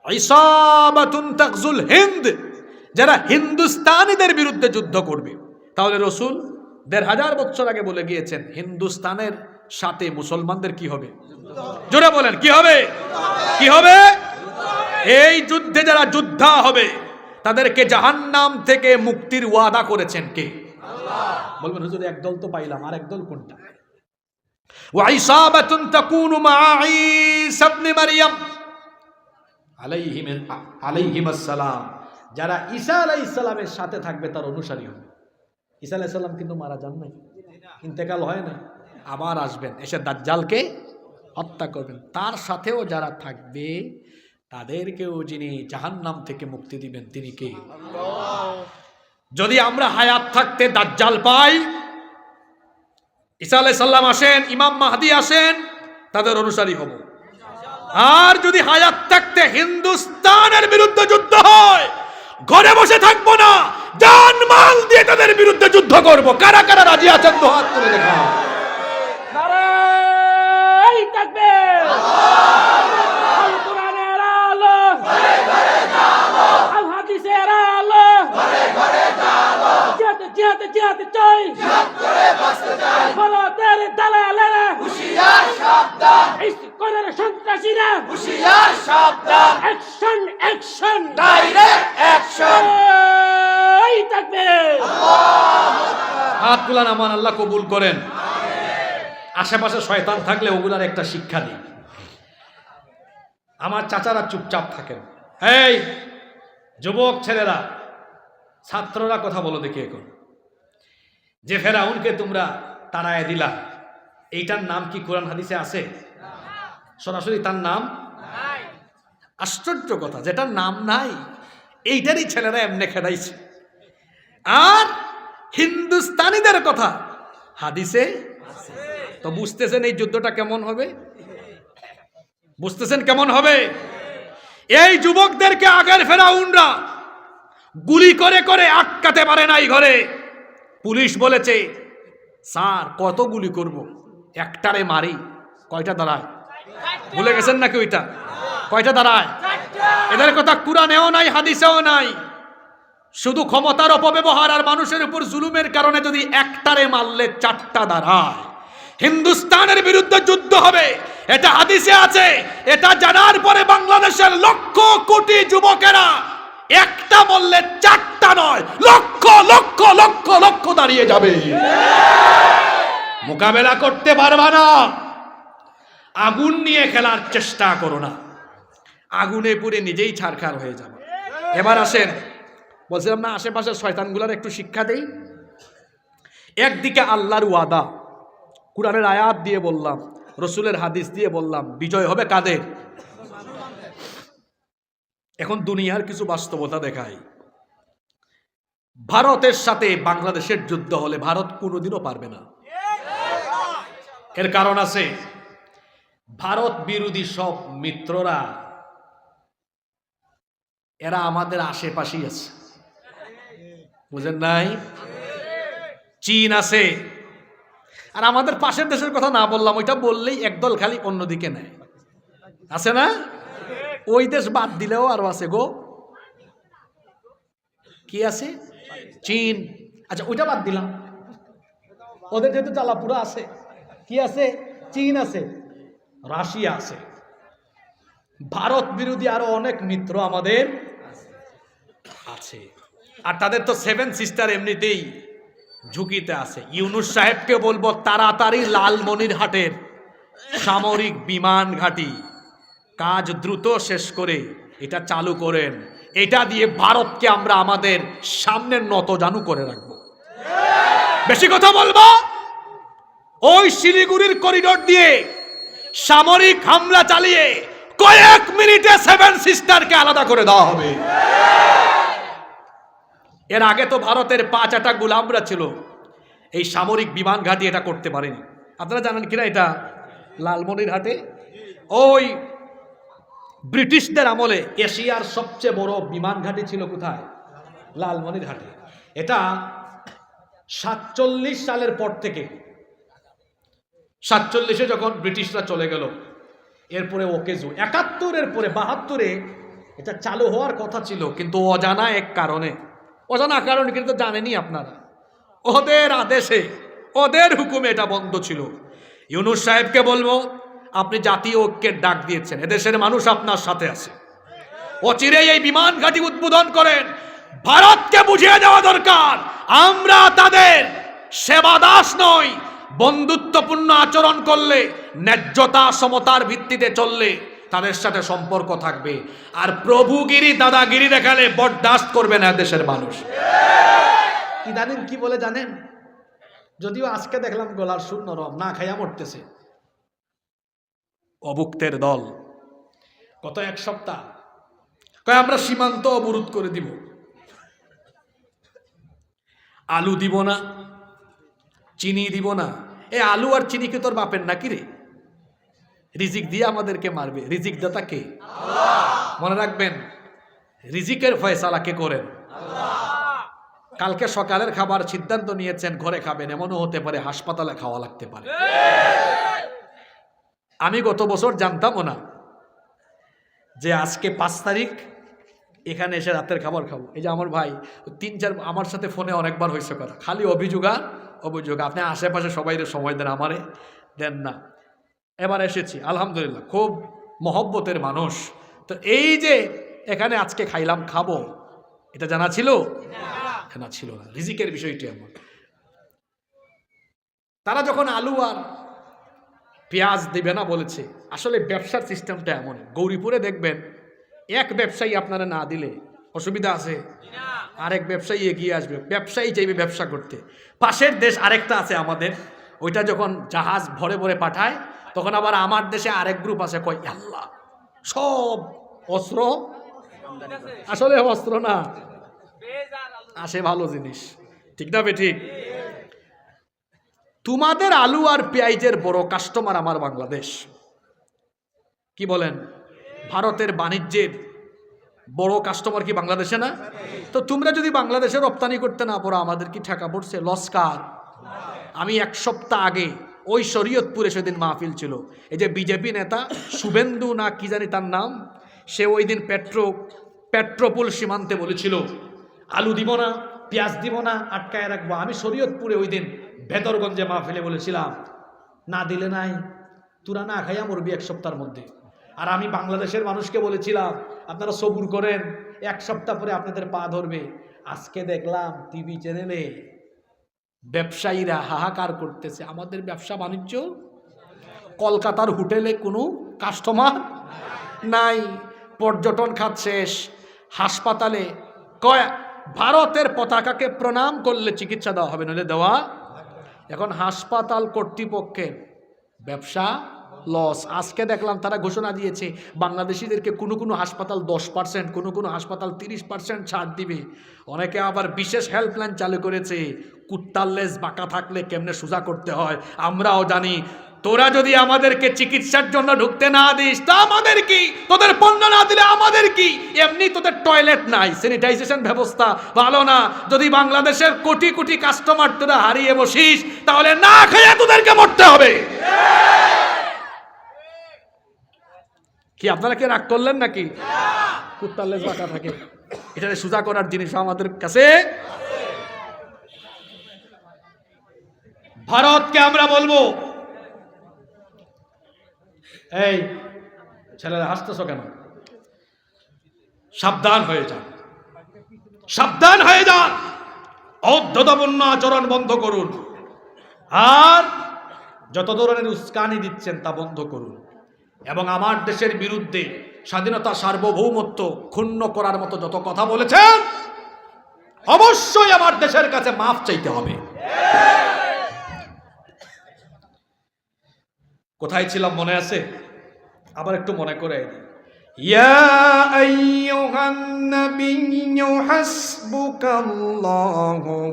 Speaker 1: ইসাবাতুন তাকজুল হিন্দ, যারা হিন্দুস্তানিদের বিরুদ্ধে যুদ্ধ করবে। তাহলে রসুল ১৫০০ বছর আগে বলে গিয়েছেন হিন্দুস্তানের সাথে মুসলমানদের কি হবে? জোরে বলেন, কি হবে? কি হবে? এই যুদ্ধে যারা যোদ্ধা হবে তাদেরকে জাহান্নাম থেকে মুক্তির ওয়াদা করেছেন কে? আল্লাহ। বলবেন হুজুর একদল তো পাইলাম, আর একদল কোনটা? ওয়াইসাবাতুন তাকুনু মা ঈসা ইবনে মারইয়াম আলাইহিমাস সালাম, যারা ঈসা আলাইহিস সালামের সাথে থাকবে তার অনুসারী হবে। ঈসা আলাইহিস সালাম কিন্তু মারা যান নাই, ইন্তেকাল হয় না, আবার আসবেন, এসে দাজ্জালকে হত্যা করবেন। তার সাথেও যারা থাকবে তাদেরকেও যিনি জাহান্নাম থেকে মুক্তি দিবেন তিনি কে? আল্লাহ। যদি আমরা হায়াত থাকতে দাজ্জাল পাই, ঈসা আলাইহিস সালাম আসেন, ইমাম মাহদি আসেন, তাদের অনুসারী হব। আর যদি হায়াত থাকতে হিন্দুস্তানের বিরুদ্ধে যুদ্ধ হয়, ঘরে বসে থাকবো না, জান মাল দিয়ে তাদের বিরুদ্ধে যুদ্ধ করব। কারা কারা রাজি আছেন তো হাত তুলে দেখা। নারায়ে তাকবীর, আল কোরআনের আলো ঘরে ঘরে জালো, আল হাদিসের আলো ঘরে ঘরে জালো, জিহাদ চাই, জিহাদ করে বাঁচতে চাই, ভারতের দালালেরা হুঁশিয়ার সাবধান, ইসকনের সন্ত্রাসীরা হুঁশিয়ার সাবধান, অ্যাকশন অ্যাকশন ডাইরেক্ট অ্যাকশন। এই তাকবীর, আল্লাহু আকবার। হাত তুলান, আমার আল্লাহ কবুল করেন। আশেপাশে শয়তান থাকলে ওগুলার একটা শিক্ষা দিই। আমার চাচারা চুপচাপ থাকেন। এই যুবক ছেলেরা, ছাত্ররা কথা বলো দেখি। এখন যে ফেরাউনকে তোমরা তাড়ায় দিলা, এইটার নাম কি কোরআন হাদিসে আছে? সরাসরি তার নাম নাই। আশ্চর্য কথা, যেটার নাম নাই এইটারই ছেলেরা এমনি খেদাইছে। আর হিন্দুস্তানিদের কথা হাদিসে আছে। তো বুঝতেছেন এই যুদ্ধটা কেমন হবে? বুঝতেছেন কেমন হবে? এই যুবকদেরকে আগের ফেরাউনরা গুলি করে করে আটকাতে পারে নাই ঘরে। পুলিশ বলেছে, স্যার কত গুলি করব, একটারে মারি, কয়টা দাঁড়ায়? ভুলে গেছেন নাকি ওইটা? কয়টা দাঁড়ায়? এদের কথা কুরআনেও নাই, হাদিসেও নাই। শুধু ক্ষমতার অপব্যবহার আর মানুষের উপর জুলুমের কারণে যদি একটারে মারলে চারটা দাঁড়ায়। হিন্দুস্তানের বিরুদ্ধে যুদ্ধ হবে, এটা হাদিসে আছে। এটা জানার পরে বাংলাদেশের লক্ষ কোটি যুবকেরা একটা বললে চারটা নয়, লক্ষ লক্ষ লক্ষ লক্ষ দাঁড়িয়ে যাবে। মোকাবেলা করতে পারবা না, আগুন নিয়ে খেলার চেষ্টা করো না, আগুনে পুড়ে নিজেই ছারখার হয়ে যাবে। এবার আসেন, বলছিলাম না আশেপাশের শয়তানগুলার একটু শিক্ষা দেই। একদিকে আল্লাহর ওয়াদা, কুরআনের আয়াত দিয়ে বললাম, রসুলের হাদিস দিয়ে বললাম, বিজয় হবে কাদের? এখন দুনিয়ার কিছু বাস্তবতা দেখাই। ভারতের সাথে বাংলাদেশের যুদ্ধ হলে ভারত কোনোদিনও পারবে না। এর কারণ আছে, ভারত বিরোধী সব মিত্ররা এরা আমাদের আশেপাশেই আছে, বুঝেন নাই? চীন আছে, আর আমাদের পাশের দেশের কথা না বললাম, ওইটা বললেই একদল খালি অন্যদিকে নেয়, আছে না? ওই দেশ বাদ দিলেও আরো আছে গো, কি আছে? চীন। আচ্ছা ওইটা বাদ দিলাম, ওদের যেহেতু জ্বালাপুরা আছে, কি আছে? চীন আছে, রাশিয়া আছে। ভারত বিরোধী আরো অনেক মিত্র আমাদের আছে, আর তাদের তো 7 সিস্টার এমনিতেই ঝুঁকিতে আছে। ইউনূস সাহেবকে বলবো তাড়াতাড়ি লালমনিরহাটের সামরিক বিমান ঘাঁটি কাজ দ্রুত শেষ করে এটা চালু করেন। এটা দিয়ে ভারতকে আমরা আমাদের সামনে নতজানু করে রাখবো। বেশি কথা বলবো, ওই শিলিগুড়ির করিডোর দিয়ে সামরিক হামলা চালিয়ে কয়েক মিনিটে 7 সিস্টারকে আলাদা করে দেওয়া হবে। এর আগে তো ভারতের 5টা গোলামরা ছিল, এই সামরিক বিমান ঘাঁটি এটা করতে পারেনি। আপনারা জানেন কিনা এটা? লালমনিরহাটে ওই ব্রিটিশদের আমলে এশিয়ার সবচেয়ে বড় বিমান ঘাঁটি ছিল কোথায়? লালমনিরহাটে। এটা 47 সালের পর থেকে, 47-এ যখন ব্রিটিশরা চলে গেল, এরপরে ওকেজু 71-এর পরে 72-এ এটা চালু হওয়ার কথা ছিল, কিন্তু অজানা এক কারণে, অজানা কারণ কিন্তু জানেনি আপনারা, ওদের আদেশে, ওদের হুকুমে এটা বন্ধ ছিল। ইউনূস সাহেবকে বলবো, আপনি জাতীয় ঐক্যের ডাক দিয়েছেন, এদেশের মানুষ আপনার সাথে আছে, অচিরেই এই বিমান ঘাঁটি উদ্বোধন করেন। ভারতকে বুঝিয়ে দেওয়া দরকার, আমরা তাদের সেবাদাস নই। বন্ধুত্বপূর্ণ আচরণ করলে, ন্যায্যতা সমতার ভিত্তিতে চললে তাদের সাথে সম্পর্ক থাকবে, আর প্রভুগিরি দাদাগিরি দেখালে বরদাস্ত করবে না দেশের মানুষ। ইদানিং কি বলে জানেন? যদিও আজকে দেখলাম গলার সুর নরম, না খাইয়া মরতেছে। অভুক্তের দল গত 1 সপ্তাহ কয় আমরা সীমান্ত অবরোধ করে দিব, আলু দিব না, চিনি দিব না। এ আলু আর চিনি কি তোর বাপের নাকি রে? রিজিক দিয়ে আমাদেরকে মারবে। রিজিক দাতা কে? আল্লাহ। মনে রাখবেন, রিজিকের ফয়সালা কে করেন? আল্লাহ। কালকে সকালের খাবার সিদ্ধান্ত নিয়েছেন ঘরে খাবেন, এমনও হতে পারে হাসপাতালে খাওয়া লাগতে পারে। আমি গত বছর জানতামও না যে আজকে 5 তারিখ এখানে এসে রাতের খাবার খাবো। এই যে আমার ভাই 3-4 আমার সাথে ফোনে অনেকবার হয়েছে কথা, খালি অভিযোগ আর অভিযোগ। আপনি আশেপাশে সবাই সময় দেন, আমারে দেন না। এবার এসেছি, আলহামদুলিল্লাহ, খুব মহব্বতের মানুষ। তো এই যে এখানে আজকে খাইলাম, খাবো, এটা জানা ছিল? জানা ছিল না। রিজিকের বিষয়টি এমন। তারা যখন আলু আর পেঁয়াজ দিবে না বলেছে, আসলে ব্যবসার সিস্টেমটা এমন। গৌরীপুরে দেখবেন, এক ব্যবসায়ী আপনারা না দিলে অসুবিধা আছে, আরেক ব্যবসায়ী এগিয়ে আসবে, ব্যবসায়ী চাইবে ব্যবসা করতে। পাশের দেশ আরেকটা আছে আমাদের, ওইটা যখন জাহাজ ভরে ভরে পাঠায়, তখন আবার আমার দেশে আরেক গ্রুপ আছে, কয় আল্লাহ সব অস্ত্র, আসলে অস্ত্র না, আসে ভালো জিনিস। ঠিক না বেঠিক? তোমাদের আলু আর পেঁয়াজের বড় কাস্টমার আমার বাংলাদেশ। কি বলেন? ভারতের বাণিজ্যের বড় কাস্টমার কি বাংলাদেশে না? তো তোমরা যদি বাংলাদেশে রপ্তানি করতে না পারো, আমাদের কি ঠেকা পড়ছে? লস্কার। আমি এক সপ্তাহ আগে ওই শরীয়তপুরে সেদিন মাহফিল ছিল, এই যে বিজেপি নেতা শুভেন্দু না কি জানি তার নাম, সে ওই দিন পেট্রোপোল সীমান্তে বলেছিল আলু দিব না, পেঁয়াজ দিব না, আটকায় রাখবো। আমি শরীয়তপুরে ওই দিন ভেতরগঞ্জে মাহফিলে বলেছিলাম, না দিলে নাই, তোরা না খাইয়া মরবি এক সপ্তাহের মধ্যে। আর আমি বাংলাদেশের মানুষকে বলেছিলাম আপনারা সবুর করেন, এক সপ্তাহ পরে আপনাদের পা ধরবে। আজকে দেখলাম টিভি চ্যানেলে ব্যবসায়ীরা হাহাকার করতেছে, আমাদের ব্যবসা বাণিজ্য, কলকাতার হোটেলে কোনো কাস্টমার নাই, পর্যটন খাত শেষ, হাসপাতালে ভারতের পতাকাকে প্রণাম করলে চিকিৎসা দেওয়া হবে, নইলে দেওয়া। এখন হাসপাতাল কর্তৃপক্ষের ব্যবসা লস। আজকে দেখলাম তারা ঘোষণা দিয়েছে বাংলাদেশিদেরকে কোনো হাসপাতাল 10%, কোনো হাসপাতাল 30% ছাড় দিবে। অনেকে আবার বিশেষ হেল্পলাইন চালু করেছে, কুত্তার লেজ বাঁকা থাকলে কেমনে সোজা করতে হয় আমরাও জানি। তোরা যদি আমাদেরকে চিকিৎসার জন্য ঢুকতে না দিস তা আমাদের কি, তোদের পণ্য না দিলে আমাদের কি? এমনি তোদের টয়লেট নাই, স্যানিটাইজেশন ব্যবস্থা ভালো না। যদি বাংলাদেশের কোটি কোটি কাস্টমার তোরা হারিয়ে বসিস, তাহলে না খেয়ে তোদেরকে মরতে হবে। কি আপনারা কি রাগ করলেন নাকি? কুত্তার লেজ বাঁকা থাকে, এটা সোজা করার জিনিস আমাদের কাছে। ভারতকে আমরা বলবো, এই ছেলেরা হাসতেছ কেন? সাবধান হয়ে যান, সাবধান হয়ে যান, অধ্যতাপূর্ণ আচরণ বন্ধ করুন, আর যত ধরনের উস্কানি দিচ্ছেন তা বন্ধ করুন। এবং আমার দেশের বিরুদ্ধে, স্বাধীনতা সার্বভৌমত্ব ক্ষুণ্ণ করার মতো যত কথা বলেছেন, অবশ্যই আমার দেশের কাছে মাফ চাইতে হবে। কোথায় ছিলাম মনে আছে? আবার একটু মনে করে দিই। ইয়া আইয়ুহান নাবিয়্যু হাসবুকাল্লাহু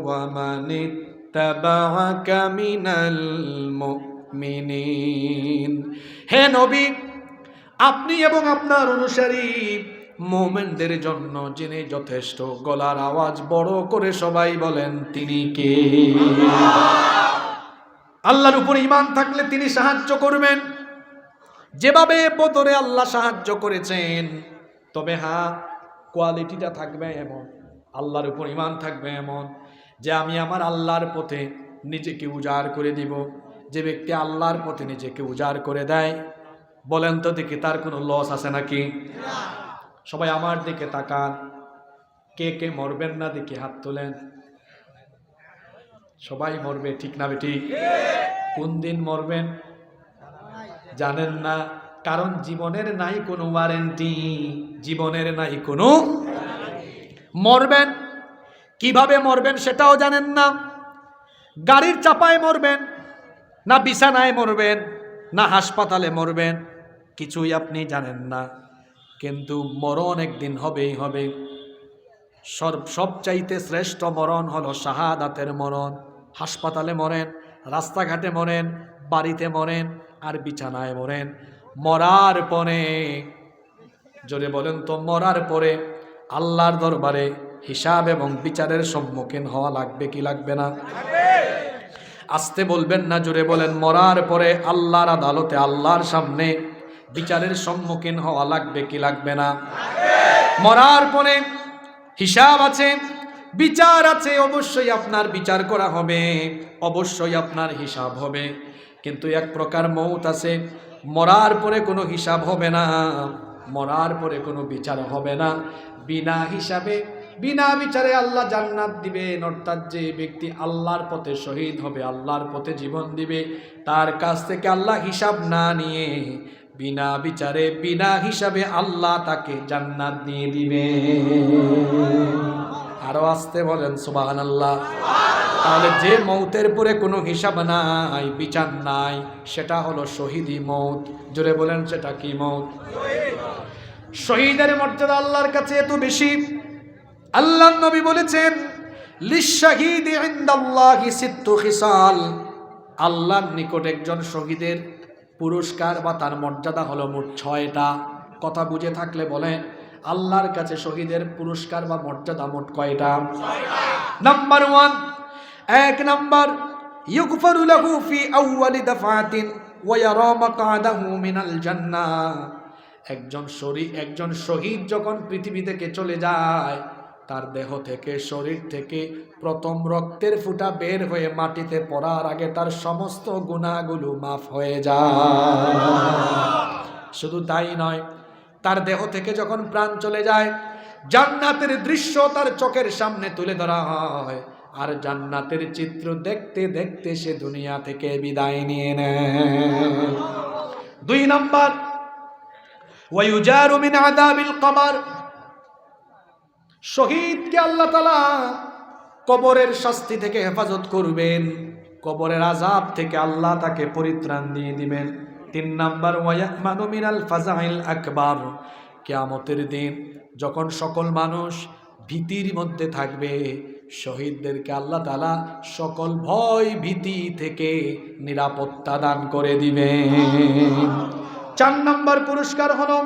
Speaker 1: ওয়া মানিত্তাবা'আকা মিনাল মুমিনিন। হে নবী, আপনি এবং আপনার অনুসারী মুমিনদের জন্য যিনি যথেষ্ট। গলার আওয়াজ বড় করে সবাই বলেন, তিনি কে? আল্লাহর উপর ঈমান থাকলে তিনি সাহায্য করবেন, যেভাবে বদরে আল্লাহ সাহায্য করেছেন। তবে হ্যাঁ, কোয়ালিটিটা থাকবে এমন, আল্লাহর উপর ঈমান থাকবে এমন যে আমি আমার আল্লাহর পথে নিজেকে উজাড় করে দিব। যে ব্যক্তি আল্লাহর পথে নিজেকে উজাড় করে দেয়, বলেন তো দেখি তার কোনো লস আছে নাকি? সবাই আমার দিকে তাকান, কে কে মরবেন না দেখি হাত তোলেন। সবাই মরবে, ঠিক না বেটি? কোন দিন মরবেন জানেন না, কারণ জীবনের নাই কোনো ওয়ারেন্টি, জীবনের নাই কোনো। মরবেন, কিভাবে মরবেন সেটাও জানেন না। গাড়ির চাপায় মরবেন, না বিছানায় মরবেন, না হাসপাতালে মরবেন, কিছুই আপনি জানেন না। কিন্তু মরণ একদিন হবেই হবে। সবচাইতে শ্রেষ্ঠ মরণ হলো শাহাদাতের মরণ। হাসপাতালে মরেন, রাস্তাঘাটে মরেন, বাড়িতে মরেন, আর বিছানায় মরেন। মরার পরে, জোরে বলেন তো, মরার পরে আল্লাহর দরবারে হিসাব এবং বিচারের সম্মুখীন হওয়া লাগবে কি লাগবে না? আসতে বলবেন না, জোরে বলেন। মরার পরে আল্লাহর আদালতে, আল্লাহর সামনে বিচারের সম্মুখীন হওয়া লাগবে কি লাগবে না? মরার পরে হিসাব আছে, বিচার আছে, অবশ্যই আপনার বিচার করা হবে, অবশ্যই আপনার হিসাব হবে। কিন্তু এক প্রকার মৌত আছে, মরার পরে কোনো হিসাব হবে না, মরার পরে কোনো বিচার হবে না। বিনা হিসাবে, বিনা বিচারে আল্লাহ জান্নাত দিবেন। অর্থাৎ যে ব্যক্তি আল্লাহর পথে শহীদ হবে, আল্লাহর পথে জীবন দিবে, তার কাছ থেকে আল্লাহ হিসাব না নিয়ে বিনা বিচারে, বিনা হিসাবে আল্লাহ তাকে জান্নাত দিয়ে দিবে। আরো আসতে বলেন সুবহানাল্লাহ। তাহলে যে মৌতের পরে কোনো হিসাব নাই, বিচার নাই, সেটা হলো শহীদি মৌত। জোরে বলেন, সেটা কি মৌত? শহীদের মর্যাদা আল্লাহর কাছে এত বেশি, আল্লাহর নবী বলেছেন, লিশ-শাহীদি ইনদাল্লাহি সিত্তু খিসাল। আল্লাহর নিকট একজন শহীদের পুরস্কার বা তার মর্যাদা হলো মোট 6টা। কথা বুঝে থাকলে বলেন, আল্লাহর কাছে শহীদের পুরস্কার বা মর্যাদা মোট কয়টা? নাম্বার 1, 1 নাম্বার, ইউগফারু লাহু ফি আউয়ালি দাফাতিন ওয়া ইয়ারা মাকআদাহু মিনাল জান্নাহ। একজন শহীদ যখন পৃথিবী থেকে চলে যায়, তার দেহ থেকে, শরীর থেকে প্রথম রক্তের ফোঁটা বের হয়ে মাটিতে পড়ার আগে তার সমস্ত গুনাহগুলো মাফ হয়ে যায়। শুধু তাই নয়, তার দেহ থেকে যখন প্রাণ চলে যায়, জান্নাতের দৃশ্য তার চোখের সামনে তুলে ধরা হয়, আর জান্নাতের চিত্র দেখতে দেখতে সে দুনিয়া থেকে বিদায় নিয়ে নেয়। 2 নাম্বার, ওয়ায়ুজারু মিন আযাবিল কবর। শহীদকে আল্লাহ তাআলা কবরের শাস্তি থেকে হেফাজত করবেন, কবরের আযাব থেকে আল্লাহ তাকে পরিত্রাণ দিয়ে দিবেন। 3 নাম্বার, ওয়ায়ামানু মিনাল ফাজাইল আকবার। কিয়ামতের দিন যখন সকল মানুষ ভীতির মধ্যে থাকবে, শহীদদেরকে আল্লাহ তাআলা সকল ভয় ভীতি থেকে নিরাপত্তা দান করে দিবেন। 4 নাম্বার পুরস্কার হলো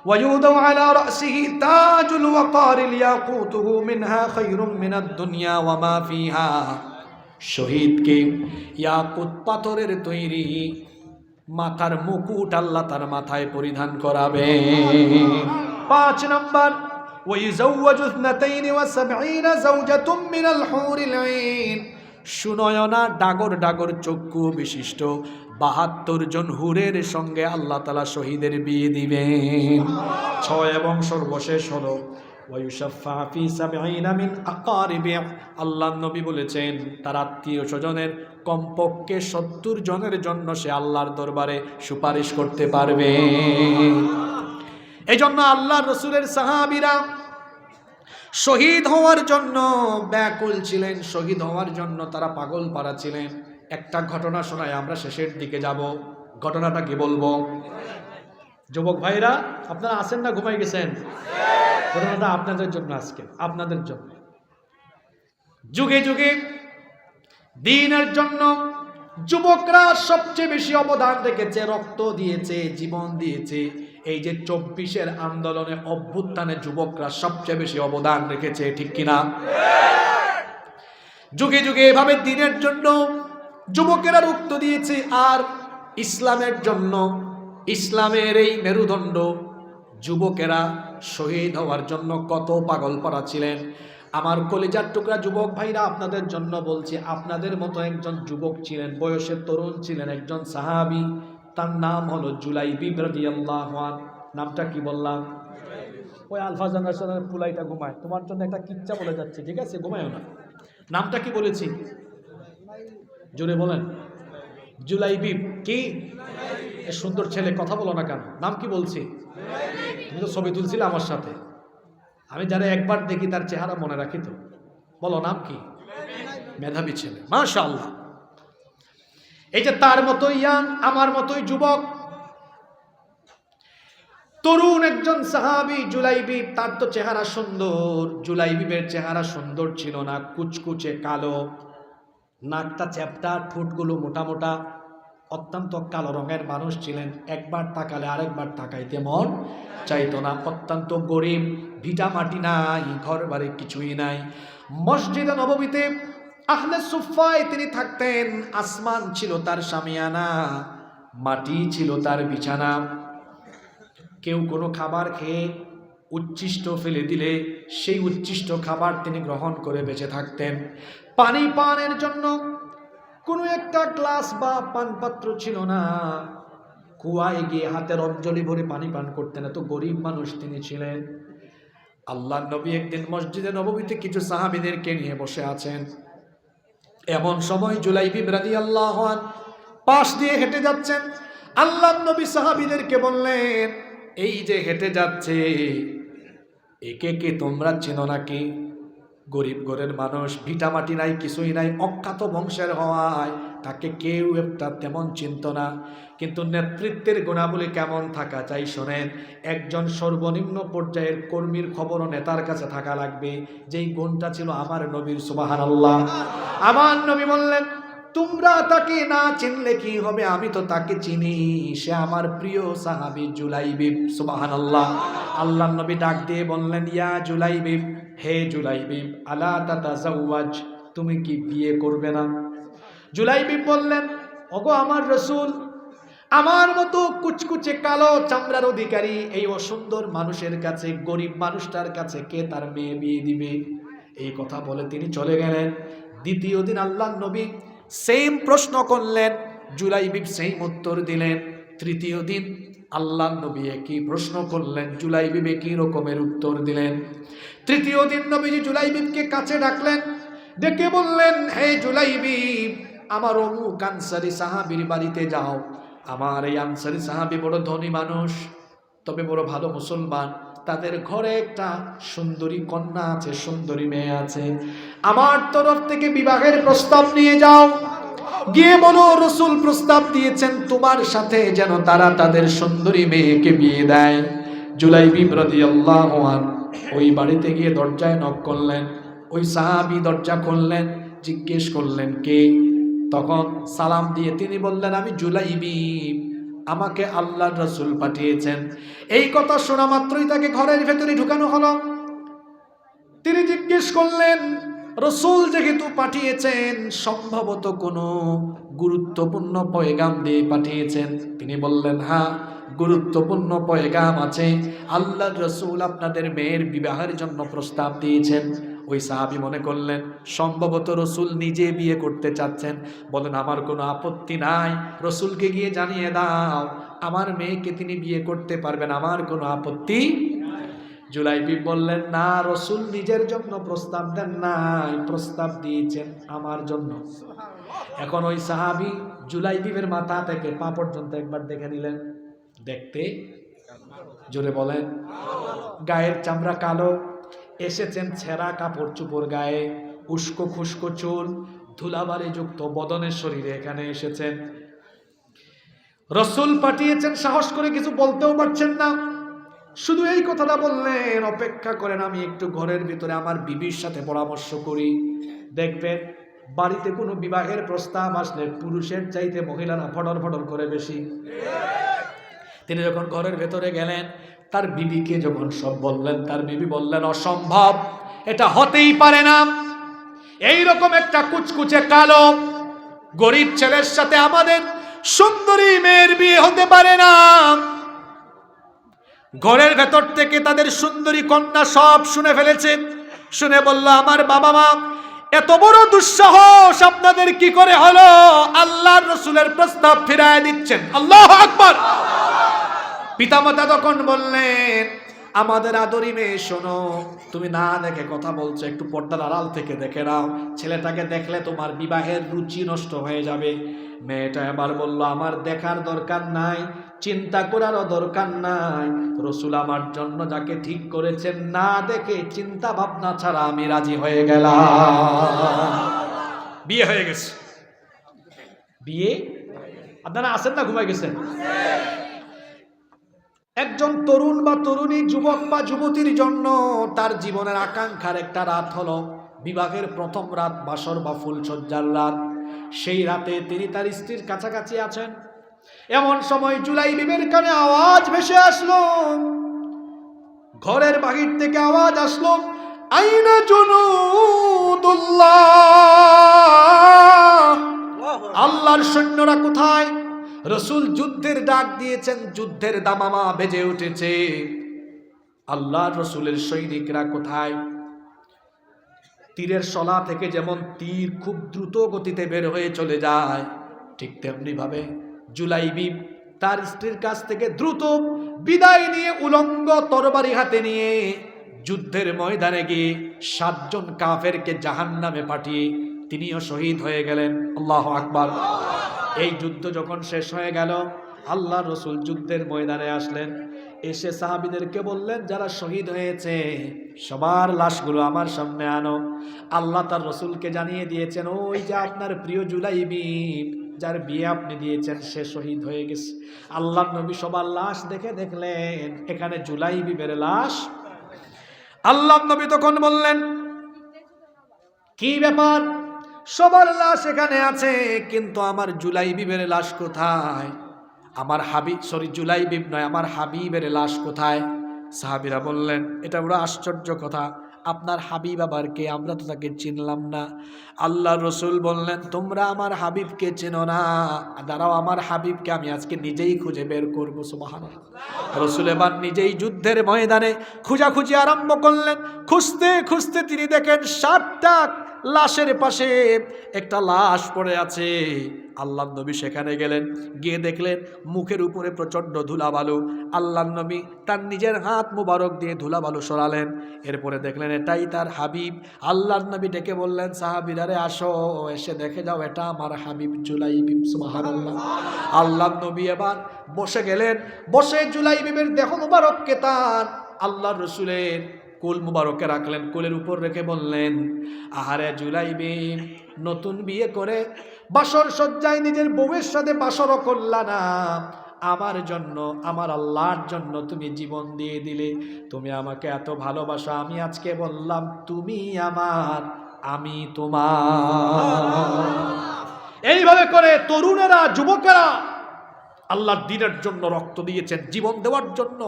Speaker 1: ওয়ায়ুদাউ আলা রাসিহি তাজুল ওয়াকারিল ইয়াকুতুহু মিনহা খায়রুম মিনাদ দুনিয়া ওয়া মা ফিহা। শহীদকে ইয়াকুত পাথরের তৈরি মাথার মুকুট আল্লাহ তার মাথায় পরিধান করাবেন। 5 নাম্বার, ওয়াইজাওয়াজু 72 যাওজাতুম মিনাল হুরিল আইন। সুনয়না ডাগর ডাগর চক্ষু বিশিষ্ট 72 জন হুরের সঙ্গে আল্লাহ তাআলা শহীদের বিয়ে দিবেন। 6 এবং সর্বশেষ হলো ওয়ায়ুশাফা ফি 70 মিন আকারিবি। আল্লাহর নবী বলেছেন, তার আত্মীয় স্বজনের কমপক্ষে 70 জনের জন্য সে আল্লাহর দরবারে সুপারিশ করতে পারবে। এই জন্য আল্লাহর রাসূলের সাহাবীরা শহীদ হওয়ার জন্য ব্যাকুল ছিলেন, শহীদ হওয়ার জন্য তারা পাগল পারা ছিলেন। একটা ঘটনা শোনায় আমরা শেষের দিকে যাব। ঘটনাটা কি বলবো? যুবক ভাইরা আপনারা আছেন না ঘুমাই গেছেন? ঘটনাটা আপনাদের জন্য, আজকে আপনাদের জন্য। যুগে যুগে দ্বীনের জন্য যুবকরা সবচেয়ে বেশি অবদান রেখেছে, রক্ত দিয়েছে, জীবন দিয়েছে। এই যে 24-এর আন্দোলনে, অভ্যুত্থানে যুবকরা সবচেয়ে বেশি অবদান রেখেছে, ঠিক কিনা? যুগে যুগে এভাবে দ্বীনের জন্য যুবকেরা রক্ত দিয়েছে। আর ইসলামের জন্য, ইসলামের এই মেরুদণ্ড যুবকেরা শহীদ হওয়ার জন্য কত পাগল পারা ছিলেন। আমার কলিজার টুকরা যুবক ভাইরা, আপনাদের জন্য বলছি, আপনাদের মতো একজন যুবক ছিলেন, বয়সের তরুণ ছিলেন, একজন সাহাবী। তার নাম হলো জুলাইবিব রাদিয়াল্লাহু আনহু। নামটা কি বললাম? ওই আলফা জেনারেশনের পুলাইটা ঘুমায়, তোমার জন্য একটা কিচ্ছা বলে যাচ্ছে, ঠিক আছে? ঘুমায়ও না। নামটা কি বলেছি? জোরে বলেন। জুলাইবিব। কি সুন্দর ছেলে, কথা বলো না কেন? নাম কি বলছি? তুমি তো ছবি তুলছিলে আমার সাথে। আমি যারা একবার দেখি তার চেহারা মনে রাখি তো। বলো নাম কি? মেধাবী ছেলে, মাশাআল্লাহ। এই যে তার মতো ইয়াং, আমার মতোই যুবক, তরুণ একজন সাহাবী জুলাইবিব, তার তো চেহারা সুন্দর। জুলাইবিবের চেহারা সুন্দর ছিল না, কুচকুচে কালো, নাকটা চ্যাপটা, ঠোঁটগুলো মোটা মোটা, অত্যন্ত কালো রঙের মানুষ ছিলেন। একবার তাকালে আরেকবার তাকাইতে মন চাইতো না। অত্যন্ত গরিব, ভিটা মাটি নাই, ঘর বাড়ি কিছুই নাই। মসজিদে নববীতে আহলে সুফায় তিনি থাকতেন। আসমান ছিল তার শামিয়ানা, মাটি ছিল তার বিছানা। কেউ কোনো খাবার খেয়ে উচ্ছিষ্ট ফেলে দিলে সেই উচ্ছিষ্ট খাবার তিনি গ্রহণ করে বেঁচে থাকতেন। পানি পানের জন্য কোনো একটা গ্লাস বা পানপাত্র ছিল না, কুয়ায় গিয়ে হাতের অঞ্জলি ভরে পানি পান করতেন। এত গরিব মানুষ তিনি ছিলেন। আল্লাহর নবী একদিন মসজিদে নববীতে কিছু সাহাবীদেরকে নিয়ে বসে আছেন। এমন সময় জুলাইবিব রাদিয়াল্লাহু আনহু পাশ দিয়ে হেঁটে যাচ্ছেন। আল্লাহর নবী সাহাবীদেরকে বললেন, এই যে হেঁটে যাচ্ছে, একে কে তোমরা চেনো নাকি? গরিব ঘরের মানুষ, ভিটামাটি নাই, কিছুই নাই, অখ্যাত বংশের হওয়ায় তাকে কেউ একটা তেমন চিনত না। কিন্তু নেতৃত্বের গুণাবলী কেমন থাকা চাই শোনেন। একজন সর্বনিম্ন পর্যায়ের কর্মীর খবরও নেতার কাছে থাকা লাগবে, যেই গুণটা ছিল আমার নবীর। সুবহানাল্লাহ। আমার নবী বললেন, তোমরা তাকে না চিনলে কি হবে, আমি তো তাকে চিনি, সে আমার প্রিয় সাহাবী জুলাইবিব। সুবহানাল্লাহ। আল্লাহ নবী ডাক দিয়ে বললেন, ইয়া জুলাইবিব, হে জুলাইবিব, আলা তাতাজাওয়াজ, তুমি কি বিয়ে করবে না? জুলাইবিব বললেন, ওগো আমার রাসূল, আমার মতো কুচকুচে কালো চামড়ার অধিকারী এই অসুন্দর মানুষের কাছে, গরিব মানুষটার কাছে কে তার মেয়ে বিয়ে দিবে? এই কথা বলে তিনি চলে গেলেন। দ্বিতীয় দিন আল্লাহ নবী সেম প্রশ্ন করলেন, জুলাইবিব সেম উত্তর দিলেন। তৃতীয় দিন আল্লাহ নবী একই প্রশ্ন করলেন, জুলাইবিব একই রকমের উত্তর দিলেন। তৃতীয় দিন নবীজি জুলাইবিবকে কাছে ডাকলেন, ডেকে বললেন, হে জুলাইবিব, আমার অমুক আনসারী সাহাবীর বাড়িতে যাও। আমার এই আনসারী সাহাবী বড় ধনী মানুষ, তবে বড় ভালো মুসলমান। তাদের ঘরে একটা সুন্দরী কন্যা আছে, সুন্দরী মেয়ে আছে। আমার তরফ থেকে বিবাহের প্রস্তাব নিয়ে যাও। গিয়ে বলো, রাসূল প্রস্তাব দিয়েছেন তোমার সাথে যেন তারা তাদের সুন্দরী মেয়েকে বিয়ে দেয়। জুলাইবিব রাদিয়াল্লাহু আনহু ওই বাড়িতে গিয়ে দরজায় নক করলেন। ওই সাহাবী দরজা খুললেন, জিজ্ঞেস করলেন কে? তখন সালাম দিয়ে তিনি বললেন, আমি জুলাইবিব, আমাকে আল্লাহর রাসূল পাঠিয়েছেন। এই কথা শোনা মাত্রই তাকে ঘরের ভেতরে ঢুকানো হলো। তিনি জিজ্ঞেস করলেন, রাসূল যেহেতু পাঠিয়েছেন, সম্ভবত কোনো গুরুত্বপূর্ণ পয়গাম দিয়ে পাঠিয়েছেন। তিনি বললেন, হ্যাঁ, গুরুত্বপূর্ণ পয়গাম আছে। আল্লাহর রাসূল আপনাদের মেয়ের বিবাহের জন্য প্রস্তাব দিয়েছেন। ওই সাহাবী মনে করলেন সম্ভবত রাসূল নিজে বিয়ে করতে চাচ্ছেন। বলেন, আমার কোনো আপত্তি নাই, রাসূলকে গিয়ে জানিয়ে দাও আমার মেয়েকে তিনি বিয়ে করতে পারবেন, আমার কোনো আপত্তি। জুলাইবিব বললেন, না, রাসূল নিজের জন্য প্রস্তাব দেন নাই, প্রস্তাব দিয়েছেন আমার জন্য। এখন ওই সাহাবী জুলাইবিবের মাথা থেকে পা পর্যন্ত একবার দেখে নিলেন। দেখতে, জোরে বলেন, গায়ের চামড়া কালো, এসেছেন ছেঁড়া কাপড় চোপড় গায়ে, উস্কো খুস্কো চুল, ধুলাবালি যুক্ত বদনের শরীরে এখানে এসেছেন। রাসূল পাঠিয়েছেন, সাহস করে কিছু বলতেও পারছেন না। শুধু এই কথাটা বললেন, অপেক্ষা করেন, আমি একটু ঘরের ভিতরে আমার বিবির সাথে পরামর্শ করি। দেখবেন বাড়িতে কোনো বিবাহের প্রস্তাব আসলে পুরুষের চাইতে মহিলারা ফটর ফটর করে বেশি। তিনি যখন ঘরের ভেতরে গেলেন, তার বিবিকে যখন সব বললেন, তার বিবি বললেন, অসম্ভব, এটা হতেই পারে না। এইরকম একটা কুচকুচে কালো গরিব ছেলের সাথে আমাদের সুন্দরী মেয়ের বিয়ে হতে পারে না। ঘরের ভেতর থেকে তাদের সুন্দরী কন্যা সব শুনে ফেলেছে। শুনে বলল, আমার বাবা মা, এত বড় দুঃসাহস আপনাদের কি করে হলো? আল্লাহর রাসূলের প্রস্তাব ফিরায় দিচ্ছেন। আল্লাহু আকবার। পিতামাতা তখন বললেন, আমাদের আদরি মেয়ে, শোনো, তুমি না দেখে কথা বলছো, একটু পর্দার আড়াল থেকে দেখে নাও, ছেলেটাকে দেখলে তোমার বিবাহের রুচি নষ্ট হয়ে যাবে। মেয়েটা এবার বলল, আমার দেখার দরকার নাই, চিন্তা করারও দরকার নাই, রাসূল আমার জন্য যাকে ঠিক করেছেন না দেখে চিন্তা ভাবনা ছাড়া আমি রাজি হয়ে গেলাম। বিয়ে হয়ে গেছে। বিয়ে, আপনারা আছেন না ঘুমাই গেছেন? একজন তরুণ বা তরুণী, যুবক বা যুবতীর জন্য তার জীবনের আকাঙ্ক্ষার একটা রাত হলো বিবাহের প্রথম রাত, বাসর বা ফুলসজ্জার রাত। সেই রাতে তিনি তার স্ত্রীর কাছাকাছি আছেন। এমন সময় জুলাইবিবের কানে আওয়াজ ভেসে আসলো, ঘরের বাহির থেকে আওয়াজ আসলো, আইনা জুনুদুল্লাহ, আল্লাহর সৈন্যরা কোথায়? রাসূল যুদ্ধের ডাক দিয়েছেন, যুদ্ধের দামামা বেজে উঠেছে। আল্লাহর রাসূলের সৈনিকরা কোথায়? তীরের শলা থেকে যেমন তীর খুব দ্রুত গতিতে বের হয়ে চলে যায়, ঠিক তেমনি ভাবে জুলাইবিব তার স্ত্রীর কাছ থেকে দ্রুত বিদায় নিয়ে উলঙ্গ তরবারি হাতে নিয়ে যুদ্ধের ময়দানে গিয়ে 7 জন কাফেরকে জাহান্নামে পাঠিয়ে তিনিও শহীদ হয়ে গেলেন। আল্লাহু আকবার। এই যুদ্ধ যখন শেষ হয়ে গেল, আল্লাহর রাসূল যুদ্ধের ময়দানে আসলেন। এসে সাহাবীদেরকে বললেন, যারা শহীদ হয়েছে সবার লাশগুলো আমার সামনে আনো। আল্লাহ তার রাসূলকে জানিয়ে দিয়েছেন, ওই যে আপনার প্রিয় জুলাইবিব, যার বিয়ে আপনি দিয়েছেন, সে শহীদ হয়ে গেছে। আল্লাহর নবী সবার লাশ দেখে দেখলেন এখানে জুলাইবিবের লাশ। আল্লাহর নবী তখন বললেন, কি ব্যাপার? সবার লাশ এখানে আছে, কিন্তু আমার জুলাইবিবের লাশ কোথায়? আমার হাবিব, জুলাইবিব নয়, আমার হাবিবের লাশ কোথায়? সাহাবীরা বললেন, এটা বড় আশ্চর্য কথা, আপনার হাবিব আবার কে? আমরা তো তাকে চিনলাম না। আল্লাহ রসুল বললেন, তোমরা আমার হাবিবকে চেনো না, দাঁড়াও আমার হাবিবকে আমি আজকে নিজেই খুঁজে বের করবো। সুবহানাল্লাহ। রসুল এবার নিজেই যুদ্ধের ময়দানে খোঁজাখুঁজি আরম্ভ করলেন। খুঁজতে খুঁজতে তিনি দেখেন 60টা লাশের পাশে একটা লাশ পড়ে আছে। আল্লাহ নবী সেখানে গেলেন, গিয়ে দেখলেন মুখের উপরে প্রচণ্ড ধুলাবালু। আল্লাহ নবী তার নিজের হাত মুবারক দিয়ে ধুলাবালু সরালেন। এরপরে দেখলেন এটাই তার হাবিব। আল্লাহ নবী ডেকে বললেন, সাহাবীরারে আসো, এসে দেখে যাও এটা আমার হাবিব জুলাইবিব। সুবহানাল্লাহ। আল্লাহ নবী এবার বসে গেলেন, বসে জুলাইবিবের দেহ মুবারককে তার আল্লাহ রসুলের কুল মুবারকে রাখলেন, কুলের উপর রেখে বললেন, আহারে জুলাইবিব, নতুন বিয়ে করে বাসর সজ্জায় নিজের বউয়ের সাথে বাসরও করলা না, আমার জন্য, আমার আল্লাহর জন্য তুমি জীবন দিয়ে দিলে। তুমি আমাকে এত ভালোবাসো, আমি আজকে বললাম তুমি আমার, আমি তোমার। এইভাবে করে তরুণেরা, যুবকেরা আল্লাহর দ্বীনের জন্য রক্ত দিয়েছেন, জীবন দেওয়ার জন্য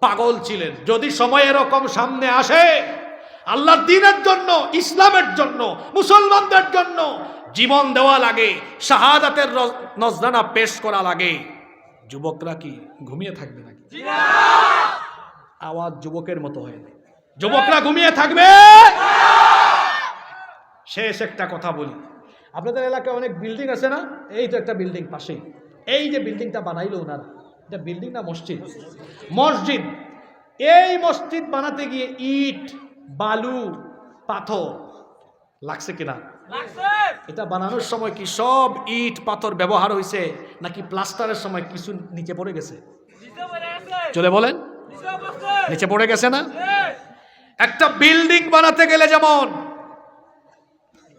Speaker 1: পাগল ছিলেন। যদি সময় এরকম সামনে আসে, আল্লাহর দ্বীনের জন্য, ইসলামের জন্য, মুসলমানদের জন্য জীবন দেওয়া লাগে, শাহাদাতের নজরানা পেশ করা লাগে, যুবকরা কি ঘুমিয়ে থাকবে নাকি? আওয়াজ যুবকের মতো হয় না। যুবকরা ঘুমিয়ে থাকবে? শেষ একটা কথা বলি, আপনাদের এলাকায় অনেক বিল্ডিং আছে না? এই তো একটা বিল্ডিং পাশেই, এই যে বিল্ডিংটা বানাইলো ওনারা, এটা বিল্ডিং না মসজিদ? মসজিদ। এই মসজিদ বানাতে গিয়ে ইট, বালু, পাথর লাগছে কিনা? এটা বানানোর সময় কি সব ইট পাথর ব্যবহার হয়েছে, নাকি প্লাস্টারের সময় কিছু নিচে পড়ে গেছে? চলে বলেন, নিচে পড়ে গেছে না? একটা বিল্ডিং বানাতে গেলে যেমন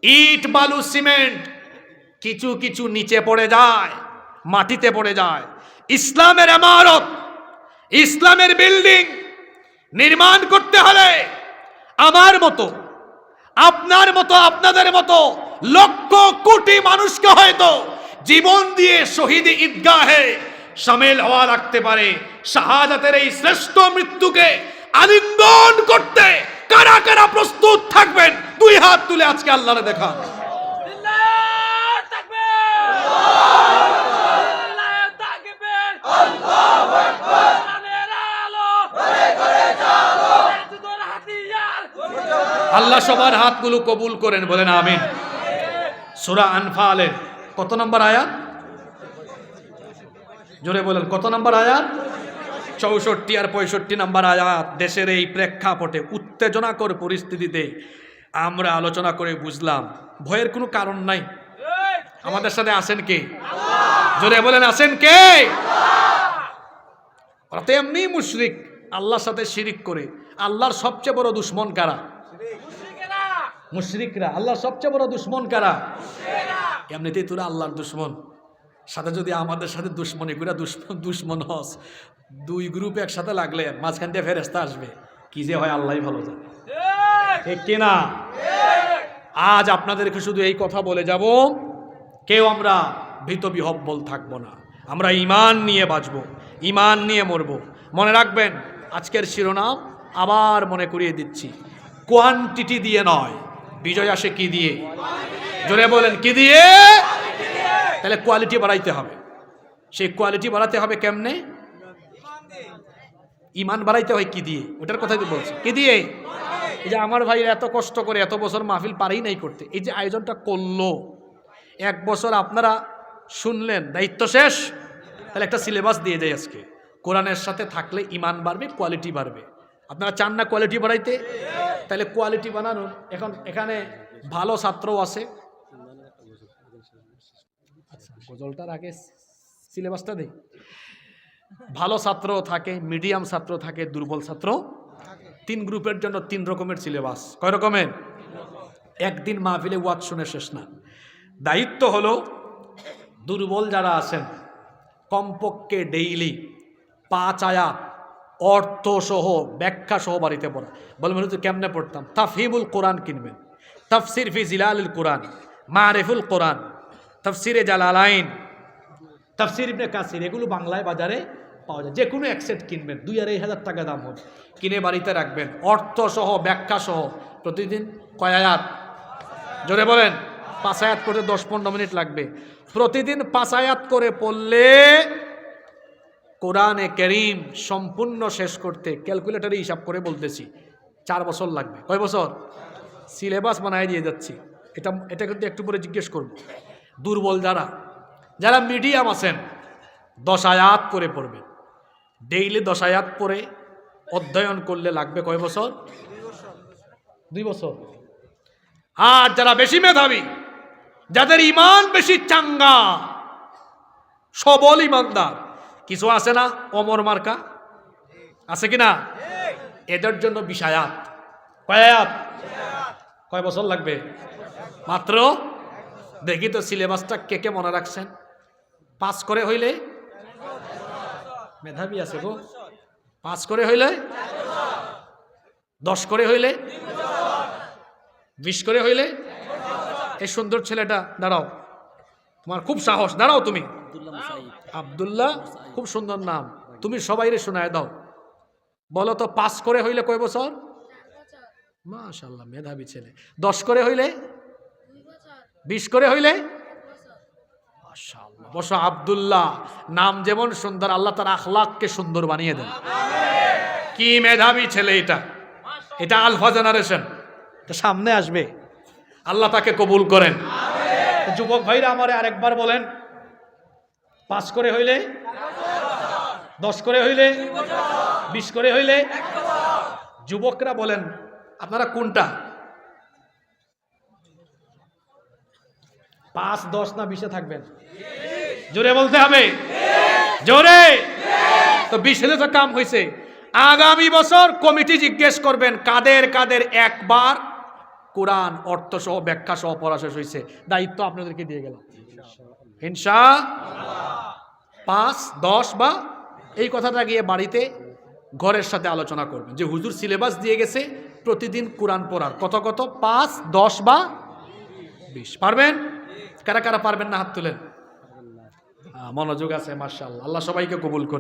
Speaker 1: ইট, বালু, সিমেন্ট কিছু কিছু নিচে পড়ে যায়, মাটিতে পড়ে যায়, ইসলামের ইমারত, ইসলামের বিল্ডিং নির্মাণ করতে হলে আমার মতো, আপনার মতো, আপনাদের মতো লক্ষ কোটি মানুষকে হয়তো জীবন দিয়ে শহীদ ঈদগাহে শামিল হওয়া লাগতে পারে। শাহাদাতের এই শ্রেষ্ঠ মৃত্যুকে আলিঙ্গন করতে কারা কারা প্রস্তুত থাকবেন? 2 হাত তুলে আজকে আল্লাহরে দেখা। আল্লাহ সবার হাতগুলো কবুল করেন, বলেন আমিন। সূরা আনফালের কত নম্বর আয়াত? জোরে বলেন, কত নম্বর আয়াত? 64 আর 65 নম্বর আয়াত। দেশের এই প্রেক্ষাপটে উত্তেজনাকর পরিস্থিতিতে আমরা আলোচনা করে বুঝলাম ভয়ের কোনো কারণ নাই। আমাদের সাথে আছেন কে? জোরে বলেন, আছেন কে? ওরা তো এমনি মুশরিক, আল্লাহর সাথে শিরিক করে। আল্লাহর সবচেয়ে বড় দুশ্মন কারা? মুশরিকরা। আল্লাহর সবচেয়ে বড় দুশ্মন কারা? এমনিতেই তোরা আল্লাহর দুশ্মন, সাথে যদি আমাদের সাথে দুশ্মনী করে দুশ্মন হস, 2 গ্রুপ একসাথে লাগলে মাঝখান দিয়ে ফেরেশতা আসবে, কি যে হয় আল্লাহই ভালো জানে, ঠিক কিনা? আজ আপনাদেরকে শুধু এই কথা বলে যাব, কেউ আমরা ভীত বিহব্বল থাকবো না, আমরা ঈমান নিয়ে বাঁচবো, ঈমান নিয়ে মরবো। মনে রাখবেন, আজকের শিরোনাম আবার মনে করিয়ে দিচ্ছি, কোয়ান্টিটি দিয়ে নয়, বিজয় আসে কি দিয়ে? জোরে বলেন, কি দিয়ে? তাহলে কোয়ালিটি বাড়াইতে হবে। সেই কোয়ালিটি বাড়াতে হবে কেমনে? ঈমান বাড়াইতে হয় কি দিয়ে? ওটার কথাই তো বলছি, কি দিয়ে? এই যে আমার ভাইরা এত কষ্ট করে এত বছর মাহফিল পারেই নাই করতে, এই যে আয়োজনটা করলো, 1 বছর আপনারা শুনলেন, দায়িত্ব শেষ। তাহলে একটা সিলেবাস দিয়ে যায় আজকে, কোরআনের সাথে থাকলে ঈমান বাড়বে, কোয়ালিটি বাড়বে। আপনারা চান না কোয়ালিটি বাড়াইতে? তাহলে কোয়ালিটি বানানোর এখন এখানে ভালো ছাত্রও আছে। গজলটার আগে সিলেবাসটা দেই। ভালো ছাত্র থাকে, মিডিয়াম ছাত্র থাকে, দুর্বল ছাত্র। 3 গ্রুপের জন্য 3 রকমের সিলেবাস। কয় রকমের? একদিন মাহফিলে ওয়াজ শুনে শেষ না। দায়িত্ব হলো দুর্বল যারা আছেন কমপক্ষে ডেইলি 5 আয়াত অর্থ সহ ব্যাখ্যা সহ বাড়িতে পড়া। বলবেন তো কেমনে পড়তাম? তাফহিমুল কোরআন কিনবেন, তাফসির ফি জিলালিল কোরআন, মারিফুল কোরআন, তাফসিরে জালালাইন, তাফসির ইবনে কাসির, এগুলো বাংলায় বাজারে পাওয়া যায়। যে কোনো এক সেট কিনবেন, 2,500 টাকা দাম হবে, কিনে বাড়িতে রাখবেন, অর্থ সহ ব্যাখ্যা সহ। প্রতিদিন কয় আয়াত? জোরে বলেন। 5 আয়াত করে 10-15 মিনিট লাগবে। প্রতিদিন 5 আয়াত করে পড়লে কোরআনে কারীম সম্পূর্ণ শেষ করতে ক্যালকুলেটরে হিসাব করে বলতেছি 4 বছর লাগবে। কয় বছর? সিলেবাস বানায় দিয়ে যাচ্ছি। এটা কিন্তু একটু পরে জিজ্ঞেস করব। দুর্বল যারা মিডিয়াম আছেন 10 আয়াত করে পড়বেন, ডেইলি 10 আয়াত পড়ে অধ্যয়ন করলে লাগবে কয় বছর? 2 বছর। আর যারা বেশি মেধাবী, যাদের ইমান বেশি চাঙ্গা, সবল ইমানদার, কিছু আছে না অমর মার্কা, আছে কিনা? এদের জন্য 20 আয়াত। কয় আয়াত? কয় বছর লাগবে? মাত্র। দেখি তো সিলেবাসটা কে কে মনে রাখছেন। 5 করে হইলে, মেধাবী আছে গো, 5 করে হইলে, 10 করে হইলে, 20 করে হইলে। এই সুন্দর ছেলেটা, দাঁড়াও, তোমার খুব সাহস, দাঁড়াও তুমি। আব্দুল্লাহ, খুব সুন্দর নাম, তুমি সবাইরে শোনায় দাও। বলো তো 5 করে হইলে কয় বছর? মাশাআল্লাহ, মেধাবী ছেলে। 10 করে হইলে, 20 করে হইলে, মাশাআল্লাহ। বসো। আব্দুল্লাহ নাম যেমন সুন্দর, আল্লাহ তার আখলাককে সুন্দর বানিয়ে দেন। কি মেধাবী ছেলে এটা! এটা আলফা জেনারেশন, সামনে আসবে। আল্লাহ তাকে কবুল করেন। যুবক ভাইরা আমারে আরেকবার বলেন, 5 করে হইলে, 10 করে হইলে, 20 করে হইলে। যুবকরা বলেন আপনারা কোনটা? 5, 10 না 20-এ থাকবেন? জোরে বলতে হবে, জোরে। তো 20 হলে তো কাম হয়েছে। আগামী বছর কমিটি জিজ্ঞেস করবেন কাদের কাদের একবার কোরআন অর্থ সহ ব্যাখ্যা সহ পড়া শেষ হয়েছে। দায়িত্ব আপনাদেরকে দিয়ে গেলাম ইনশাআল্লাহ। 5, 10 বা এই কথাটা গিয়ে বাড়িতে ঘরের সাথে আলোচনা করবেন যে হুজুর সিলেবাস দিয়ে গেছে প্রতিদিন কোরআন পড়ার। কত কত? 5, 10 বা 20। পারবেন? কারা কারা পারবেন না হাত তুলেন। মনোযোগ আছে, মাশাআল্লাহ। আল্লাহ সবাইকে কবুল করে।